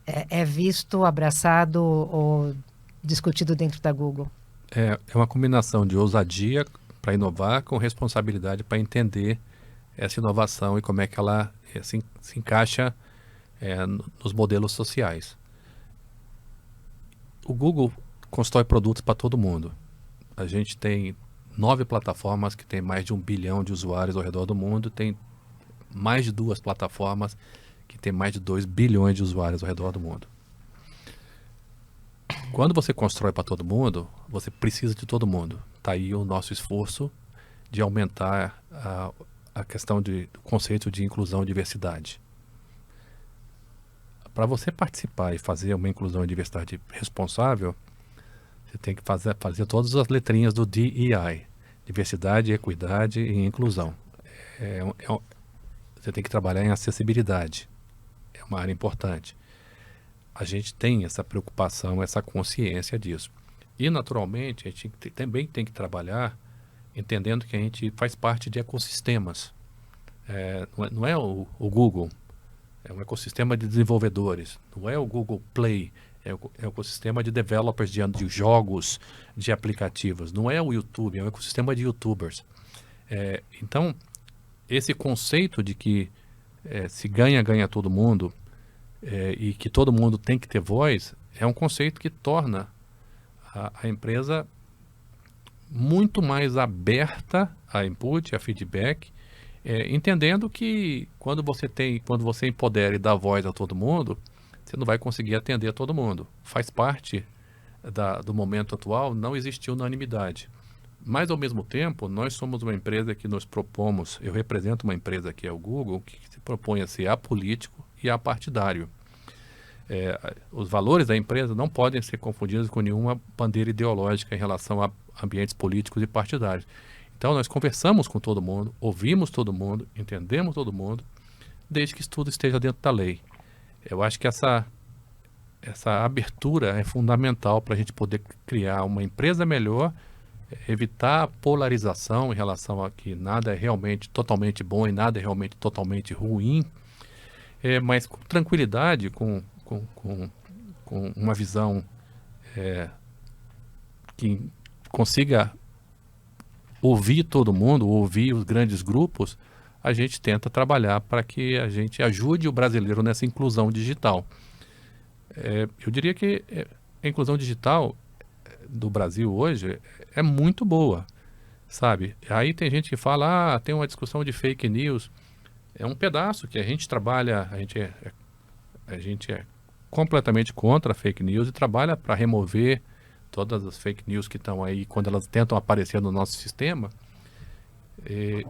é visto, abraçado ou discutido dentro da Google? É uma combinação de ousadia para inovar com responsabilidade para entender essa inovação e como é que ela se encaixa nos modelos sociais. O Google constrói produtos para todo mundo. A gente tem 9 plataformas que tem mais de 1 bilhão de usuários ao redor do mundo, tem mais de 2 plataformas que tem mais de 2 bilhões de usuários ao redor do mundo. Quando você constrói para todo mundo, você precisa de todo mundo. Está aí o nosso esforço de aumentar a questão do conceito de inclusão e diversidade. Para você participar e fazer uma inclusão e diversidade responsável, você tem que fazer todas as letrinhas do DEI, diversidade, equidade e inclusão. Você tem que trabalhar em acessibilidade, é uma área importante. A gente tem essa preocupação, essa consciência disso. E, naturalmente, a gente também tem que trabalhar entendendo que a gente faz parte de ecossistemas. Não é o Google. É um ecossistema de desenvolvedores, não é o Google Play, é um ecossistema de developers de jogos, de aplicativos, não é o YouTube, é um ecossistema de YouTubers. Então, esse conceito de que se ganha todo mundo e que todo mundo tem que ter voz, é um conceito que torna a empresa muito mais aberta a input, a feedback, entendendo que quando você empodera e dá voz a todo mundo, você não vai conseguir atender a todo mundo. Faz parte do momento atual, não existe unanimidade. Mas, ao mesmo tempo, nós somos uma empresa que nos propomos, eu represento uma empresa que é o Google, que se propõe a ser apolítico e apartidário. Os valores da empresa não podem ser confundidos com nenhuma bandeira ideológica em relação a ambientes políticos e partidários. Então, nós conversamos com todo mundo, ouvimos todo mundo, entendemos todo mundo, desde que tudo esteja dentro da lei. Eu acho que essa essa abertura é fundamental para a gente poder criar uma empresa melhor, evitar a polarização em relação a que nada é realmente totalmente bom e nada é realmente totalmente ruim, mas com tranquilidade, com uma visão que consiga ouvir todo mundo, ouvir os grandes grupos, a gente tenta trabalhar para que a gente ajude o brasileiro nessa inclusão digital. Eu diria que a inclusão digital do Brasil hoje é muito boa, sabe? Aí tem gente que fala, tem uma discussão de fake news. É um pedaço que a gente trabalha, a gente é completamente contra a fake news e trabalha para remover todas as fake news que estão aí quando elas tentam aparecer no nosso sistema. E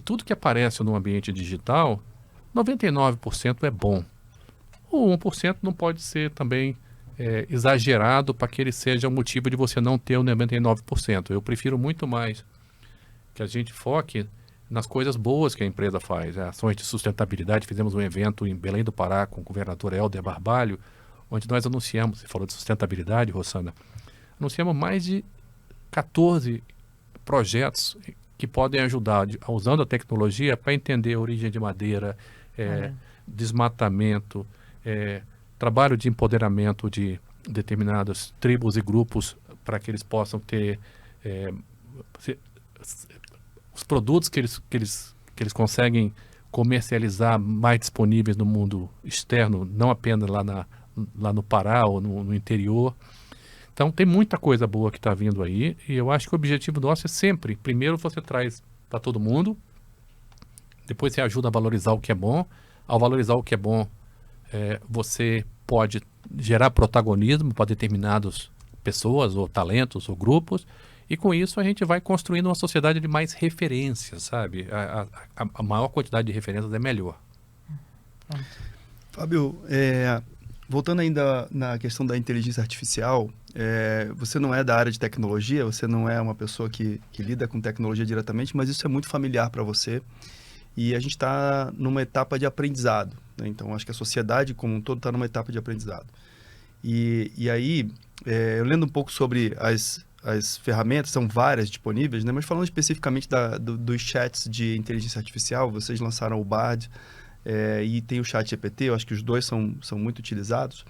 tudo que aparece no ambiente digital, 99% é bom. O 1% não pode ser também exagerado para que ele seja um motivo de você não ter o 99%. Eu prefiro muito mais que a gente foque nas coisas boas que a empresa faz, ações de sustentabilidade. Fizemos um evento em Belém do Pará com o governador Helder Barbalho, onde nós anunciamos, você falou de sustentabilidade, Rossana, anunciamos mais de 14 projetos que podem ajudar, usando a tecnologia, para entender a origem de madeira, desmatamento, trabalho de empoderamento de determinadas tribos e grupos para que eles possam ter os produtos que eles conseguem comercializar mais disponíveis no mundo externo, não apenas lá no Pará ou no interior. Então tem muita coisa boa que está vindo aí, e eu acho que o objetivo nosso é sempre, primeiro você traz para todo mundo, depois você ajuda a valorizar o que é bom. Ao valorizar o que é bom, você pode gerar protagonismo para determinadas pessoas ou talentos ou grupos, e com isso a gente vai construindo uma sociedade de mais referências, sabe? A maior quantidade de referências é melhor. Fábio, voltando ainda na questão da inteligência artificial, você não é da área de tecnologia, você não é uma pessoa que lida com tecnologia diretamente, mas isso é muito familiar para você. E a gente está numa etapa de aprendizado, né? Então, acho que a sociedade como um todo está numa etapa de aprendizado. E aí, eu lendo um pouco sobre as ferramentas, são várias disponíveis, né? Mas falando especificamente dos chats de inteligência artificial, vocês lançaram o Bard e tem o ChatGPT, eu acho que os dois são muito utilizados.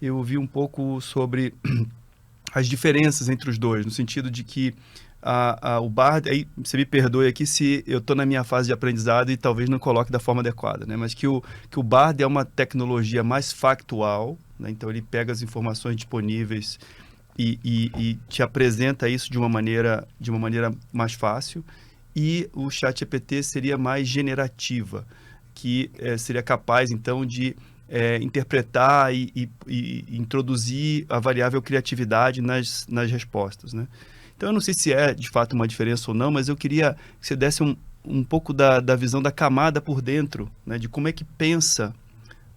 Eu vi um pouco sobre as diferenças entre os dois, no sentido de que o Bard, aí você me perdoe aqui se eu estou na minha fase de aprendizado e talvez não coloque da forma adequada, né? Mas que o Bard é uma tecnologia mais factual, né? Então ele pega as informações disponíveis e te apresenta isso de uma maneira mais fácil, e o ChatGPT seria mais generativa, que seria capaz então de interpretar e introduzir a variável criatividade nas respostas, né? Então, eu não sei se é, de fato, uma diferença ou não, mas eu queria que você desse um pouco da visão da camada por dentro, né, de como é que pensa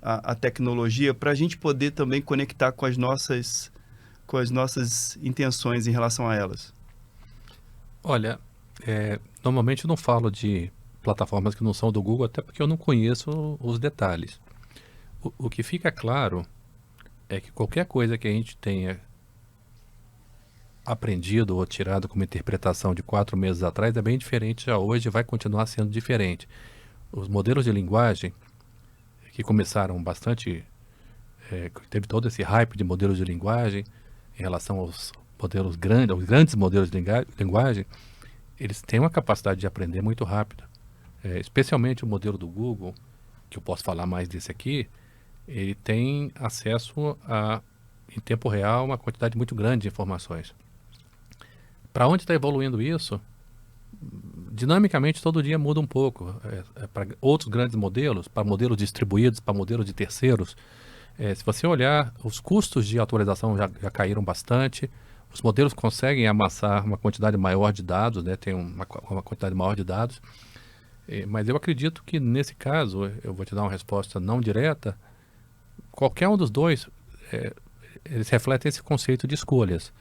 a tecnologia, para a gente poder também conectar com as nossas intenções em relação a elas. Olha, normalmente eu não falo de plataformas que não são do Google, até porque eu não conheço os detalhes. O que fica claro é que qualquer coisa que a gente tenha aprendido ou tirado como interpretação de 4 meses atrás é bem diferente já hoje, vai continuar sendo diferente. Os modelos de linguagem que começaram bastante, teve todo esse hype de modelos de linguagem em relação aos modelos grandes, aos grandes modelos de linguagem, eles têm uma capacidade de aprender muito rápida. Especialmente o modelo do Google, que eu posso falar mais desse aqui, ele tem acesso em tempo real, uma quantidade muito grande de informações. Para onde está evoluindo isso? Dinamicamente, todo dia muda um pouco. Para outros grandes modelos, para modelos distribuídos, para modelos de terceiros, se você olhar, os custos de atualização já caíram bastante. Os modelos conseguem amassar uma quantidade maior de dados, né? Tem uma quantidade maior de dados. Mas eu acredito que, nesse caso, eu vou te dar uma resposta não direta, qualquer um dos dois, eles refletem esse conceito de escolhas.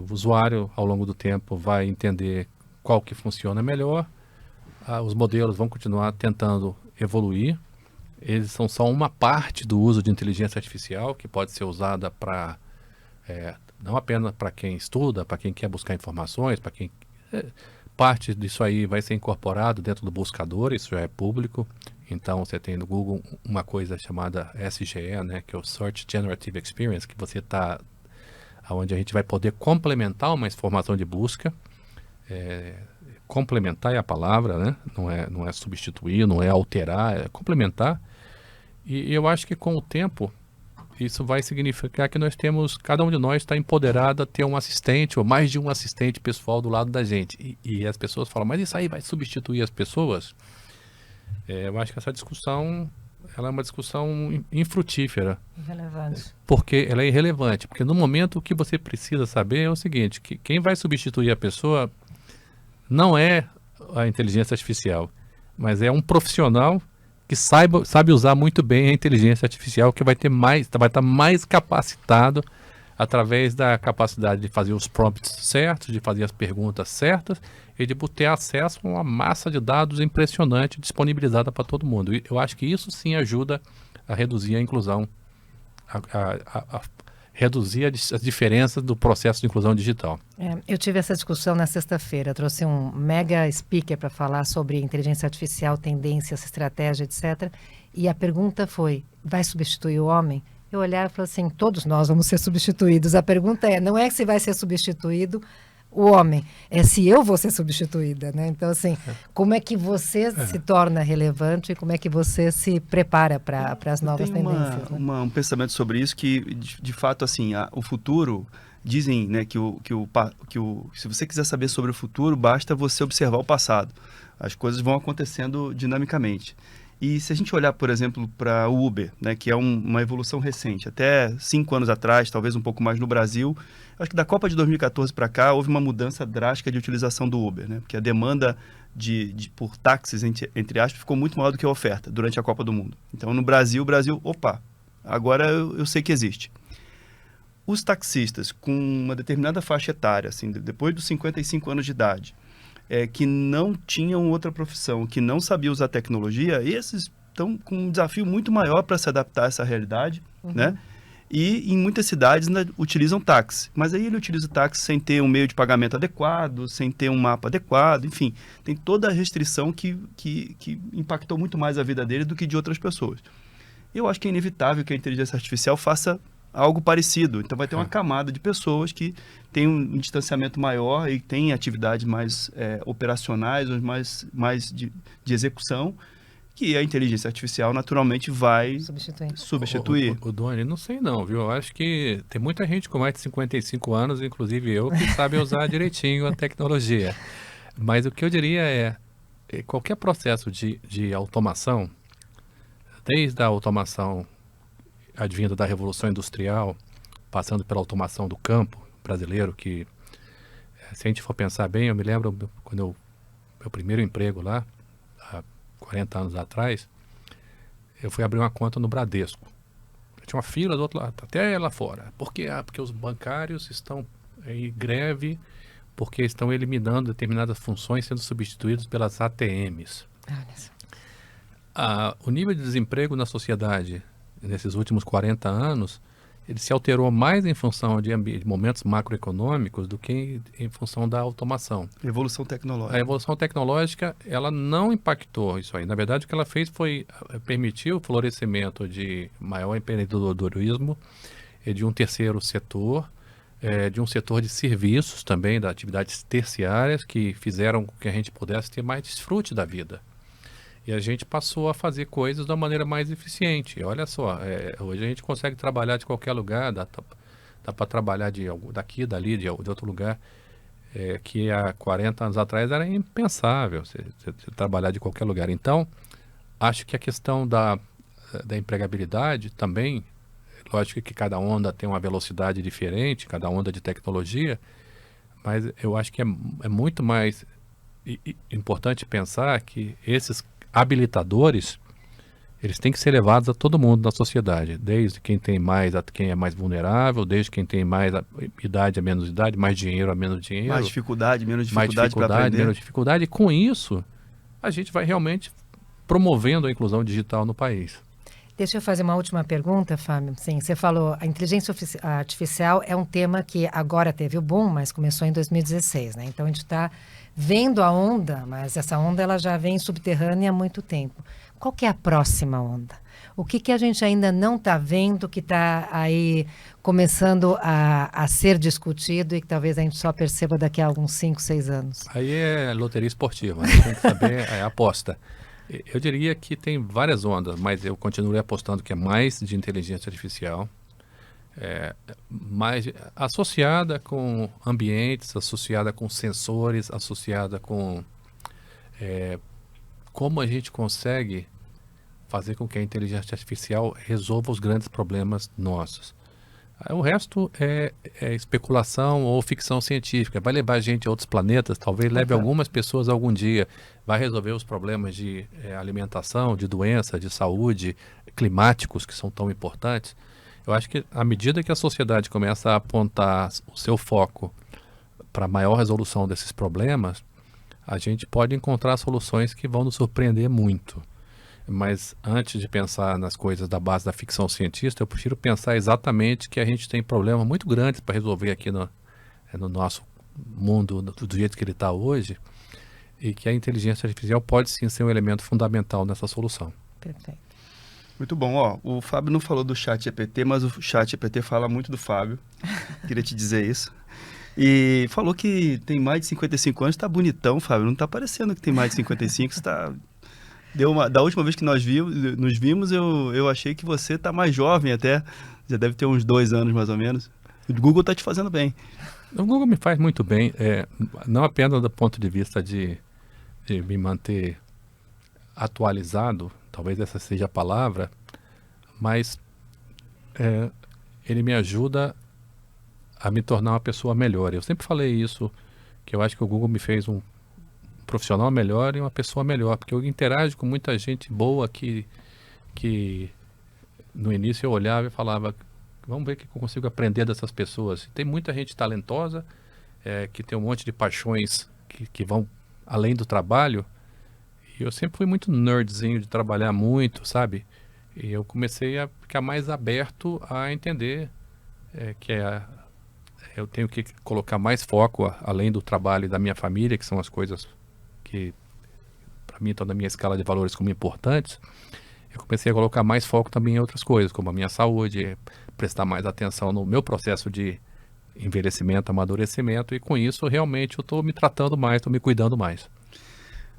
O usuário, ao longo do tempo, vai entender qual que funciona melhor. Os modelos vão continuar tentando evoluir. eles são só uma parte do uso de inteligência artificial que pode ser usada para, não apenas para quem estuda, para quem quer buscar informações, para quem... parte disso aí vai ser incorporado dentro do buscador, isso já é público. Então você tem no Google uma coisa chamada SGE, né, que é o Search Generative Experience, que você está... onde a gente vai poder complementar uma informação de busca. Complementar é a palavra, né? Não é substituir, não é alterar, é complementar. E eu acho que com o tempo isso vai significar que cada um de nós está empoderado a ter um assistente ou mais de um assistente pessoal do lado da gente. E as pessoas falam, mas isso aí vai substituir as pessoas? Eu acho que essa discussão, ela é uma discussão infrutífera. Irrelevante. Porque ela é irrelevante. Porque no momento o que você precisa saber é o seguinte, que quem vai substituir a pessoa não é a inteligência artificial, mas é um profissional que sabe usar muito bem a inteligência artificial, que vai estar mais capacitado através da capacidade de fazer os prompts certos, de fazer as perguntas certas e de ter acesso a uma massa de dados impressionante disponibilizada para todo mundo. E eu acho que isso sim ajuda a reduzir a inclusão, a reduzir as diferenças do processo de inclusão digital. Eu tive essa discussão na sexta-feira, trouxe um mega speaker para falar sobre inteligência artificial, tendências, estratégia, etc. E a pergunta foi, vai substituir o homem? Eu olhava e falei assim, todos nós vamos ser substituídos. A pergunta não é se vai ser substituído o homem, é se eu vou ser substituída, né? Então, assim, como é que você se torna relevante e como é que você se prepara para as novas tendências? Um pensamento sobre isso que, de fato, assim, o futuro, dizem, né, se você quiser saber sobre o futuro, basta você observar o passado. As coisas vão acontecendo dinamicamente. E se a gente olhar, por exemplo, para o Uber, né, que é uma evolução recente, até 5 anos atrás, talvez um pouco mais no Brasil, acho que da Copa de 2014 para cá houve uma mudança drástica de utilização do Uber, né, porque a demanda por táxis, entre aspas, ficou muito maior do que a oferta durante a Copa do Mundo. Então, no Brasil, opa, agora eu sei que existe. Os taxistas com uma determinada faixa etária, assim, depois dos 55 anos de idade, que não tinham outra profissão, que não sabiam usar tecnologia, esses estão com um desafio muito maior para se adaptar a essa realidade, né? E em muitas cidades ainda utilizam táxi, mas aí ele utiliza o táxi sem ter um meio de pagamento adequado, sem ter um mapa adequado, enfim, tem toda a restrição que impactou muito mais a vida dele do que de outras pessoas. Eu acho que é inevitável que a inteligência artificial faça algo parecido. Então vai ter uma camada de pessoas que tem um distanciamento maior e tem atividades mais operacionais, ou mais de execução, que a inteligência artificial naturalmente vai substituir. O Doni, não sei não, viu? Eu acho que tem muita gente com mais de 55 anos, inclusive eu, que sabe usar direitinho a tecnologia. Mas o que eu diria é qualquer processo de automação, desde a automação advinda da Revolução Industrial, passando pela automação do campo brasileiro, que, se a gente for pensar bem, eu me lembro quando meu primeiro emprego lá, há 40 anos atrás, eu fui abrir uma conta no Bradesco. Eu tinha uma fila do outro lado, até lá fora. Por quê? Porque os bancários estão em greve, porque estão eliminando determinadas funções, sendo substituídos pelas ATMs. O nível de desemprego na sociedade nesses últimos 40 anos, ele se alterou mais em função de momentos macroeconômicos do que em função da automação. Evolução tecnológica. A evolução tecnológica, ela não impactou isso aí. Na verdade, o que ela fez foi permitir o florescimento de maior empreendedorismo, de um terceiro setor, de um setor de serviços também, das atividades terciárias, que fizeram com que a gente pudesse ter mais desfrute da vida. E a gente passou a fazer coisas da maneira mais eficiente. Olha só, hoje a gente consegue trabalhar de qualquer lugar, dá para trabalhar daqui, dali, de outro lugar, que há 40 anos atrás era impensável você trabalhar de qualquer lugar. Então, acho que a questão da empregabilidade também, lógico que cada onda tem uma velocidade diferente, cada onda de tecnologia, mas eu acho que é muito mais importante pensar que esses habilitadores, eles têm que ser levados a todo mundo da sociedade, desde quem tem mais, a quem é mais vulnerável, desde quem tem mais idade a menos idade, mais dinheiro a menos dinheiro. Mais dificuldade, menos dificuldade para aprender. Menos dificuldade, e com isso, a gente vai realmente promovendo a inclusão digital no país. Deixa eu fazer uma última pergunta, Fábio. Sim, você falou, a inteligência artificial é um tema que agora teve o boom, mas começou em 2016, né? Então a gente está vendo a onda, mas essa onda ela já vem subterrânea há muito tempo. Qual que é a próxima onda? O que a gente ainda não está vendo, que está aí começando a ser discutido e que talvez a gente só perceba daqui a alguns 5, 6 anos? Aí é loteria esportiva, né? Tem que saber, é aposta. Eu diria que tem várias ondas, mas eu continuo apostando que é mais de inteligência artificial, mais associada com ambientes, associada com sensores, associada com como a gente consegue fazer com que a inteligência artificial resolva os grandes problemas nossos. O resto é especulação ou ficção científica. Vai levar a gente a outros planetas, talvez leve algumas pessoas algum dia. Vai resolver os problemas de alimentação, de doença, de saúde, climáticos, que são tão importantes. Eu acho que à medida que a sociedade começa a apontar o seu foco para a maior resolução desses problemas, a gente pode encontrar soluções que vão nos surpreender muito. Mas antes de pensar nas coisas da base da ficção cientista, eu prefiro pensar exatamente que a gente tem problemas muito grandes para resolver aqui no nosso mundo, do jeito que ele está hoje, e que a inteligência artificial pode sim ser um elemento fundamental nessa solução. Perfeito. Muito bom. Ó, o Fábio não falou do ChatGPT, mas o ChatGPT fala muito do Fábio. Queria te dizer isso. E falou que tem mais de 55 anos, tá bonitão, Fábio. Não tá parecendo que tem mais de 55, você tá... Da última vez que nos vimos, eu achei que você tá mais jovem até. Já deve ter uns 2 anos, mais ou menos. O Google tá te fazendo bem. O Google me faz muito bem, não apenas do ponto de vista de me manter atualizado, talvez essa seja a palavra, mas ele me ajuda a me tornar uma pessoa melhor. Eu sempre falei isso, que eu acho que o Google me fez um profissional melhor e uma pessoa melhor, porque eu interajo com muita gente boa que no início eu olhava e falava, vamos ver o que eu consigo aprender dessas pessoas. Tem muita gente talentosa, que tem um monte de paixões que vão além do trabalho, e eu sempre fui muito nerdzinho de trabalhar muito, sabe? E eu comecei a ficar mais aberto a entender que eu tenho que colocar mais foco além do trabalho e da minha família, que são as coisas que para mim estão na minha escala de valores como importantes. Eu comecei a colocar mais foco também em outras coisas, como a minha saúde, prestar mais atenção no meu processo de envelhecimento, amadurecimento, e com isso realmente eu estou me tratando mais, estou me cuidando mais.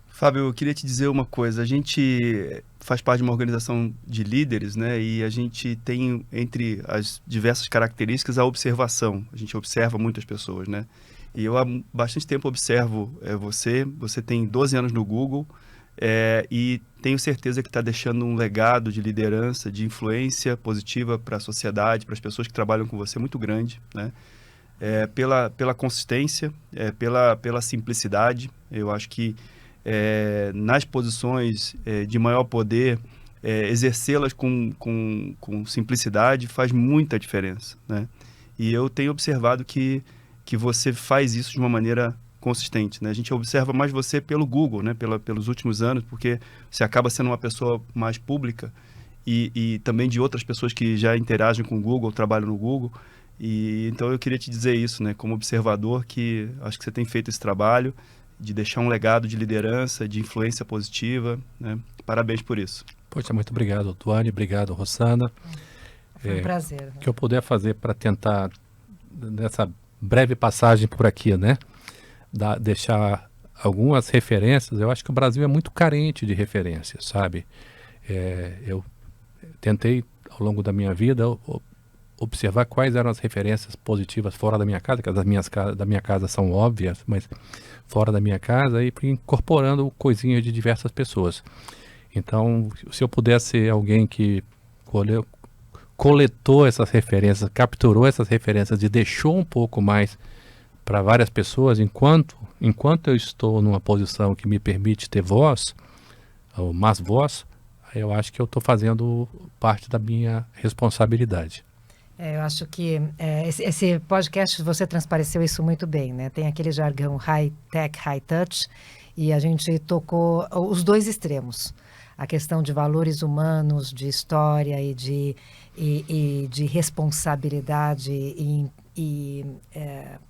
Fábio, eu queria te dizer uma coisa. A gente faz parte de uma organização de líderes, né? E a gente tem, entre as diversas características, a observação. A gente observa muitas pessoas, né? E eu há bastante tempo observo você tem 12 anos no Google, e tenho certeza que está deixando um legado de liderança, de influência positiva para a sociedade, para as pessoas que trabalham com você, muito grande, né? Pela consistência, pela simplicidade. Eu acho que nas posições de maior poder, exercê-las com simplicidade faz muita diferença, né? E eu tenho observado que você faz isso de uma maneira consistente, né? A gente observa mais você pelo Google, né? Pelos últimos anos, porque você acaba sendo uma pessoa mais pública e também de outras pessoas que já interagem com o Google, trabalham no Google. E então eu queria te dizer isso, né? Como observador, que acho que você tem feito esse trabalho de deixar um legado de liderança, de influência positiva, né? Parabéns por isso. Poxa, muito obrigado, Tuane, obrigado, Rossana. Foi um prazer. O que eu puder fazer para tentar, nessa breve passagem por aqui, né? Deixar algumas referências. Eu acho que o Brasil é muito carente de referências, sabe? Eu tentei, ao longo da minha vida, observar quais eram as referências positivas fora da minha casa, que da minha casa são óbvias, mas fora da minha casa, e incorporando coisinhas de diversas pessoas. Então, se eu pudesse ser alguém que coletou essas referências, capturou essas referências e deixou um pouco mais para várias pessoas, enquanto eu estou numa posição que me permite ter voz, ou mais voz, eu acho que eu estou fazendo parte da minha responsabilidade. Eu acho que esse podcast, você transpareceu isso muito bem, né? Tem aquele jargão high-tech, high-touch, E a gente tocou os dois extremos. A questão de valores humanos, de história e de responsabilidade e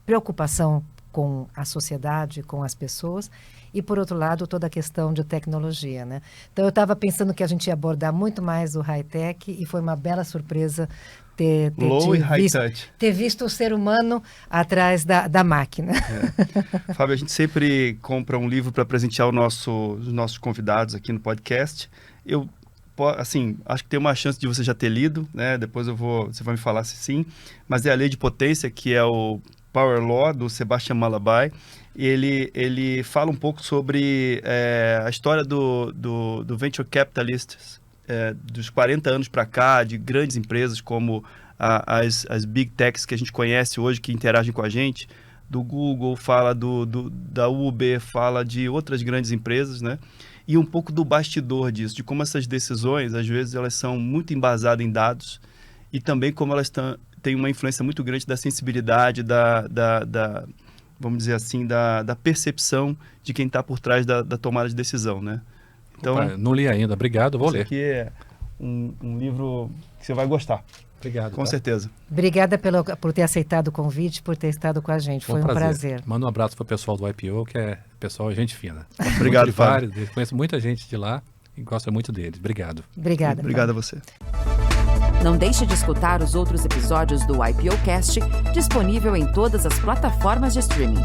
preocupação com a sociedade, com as pessoas. E, por outro lado, toda a questão de tecnologia, né? Então, eu estava pensando que a gente ia abordar muito mais o high-tech e foi uma bela surpresa ter visto o ser humano atrás da máquina. Fábio, a gente sempre compra um livro para presentear os nossos convidados aqui no podcast. Eu, assim, acho que tem uma chance de você já ter lido, né? Depois você vai me falar se sim. Mas é A Lei de Potência, que é o Power Law, do Sebastian Mallaby. E ele fala um pouco sobre a história do venture capitalists, dos 40 anos para cá, de grandes empresas como as big techs que a gente conhece hoje, que interagem com a gente, do Google, fala da Uber, fala de outras grandes empresas, né? E um pouco do bastidor disso, de como essas decisões, às vezes, elas são muito embasadas em dados e também como elas têm uma influência muito grande da sensibilidade, vamos dizer assim, da percepção de quem está por trás da tomada de decisão, né? Então, opa, não li ainda, obrigado, vou ler. Esse aqui é um livro que você vai gostar. Obrigado. Com certeza. Obrigada por ter aceitado o convite, por ter estado com a gente. Foi um prazer. Manda um abraço para o pessoal do IPO, que é pessoal gente fina. Obrigado, Fábio. Conheço muita gente de lá e gosto muito deles. Obrigado. Obrigada. Obrigado a você. Não deixe de escutar os outros episódios do IPOcast, disponível em todas as plataformas de streaming.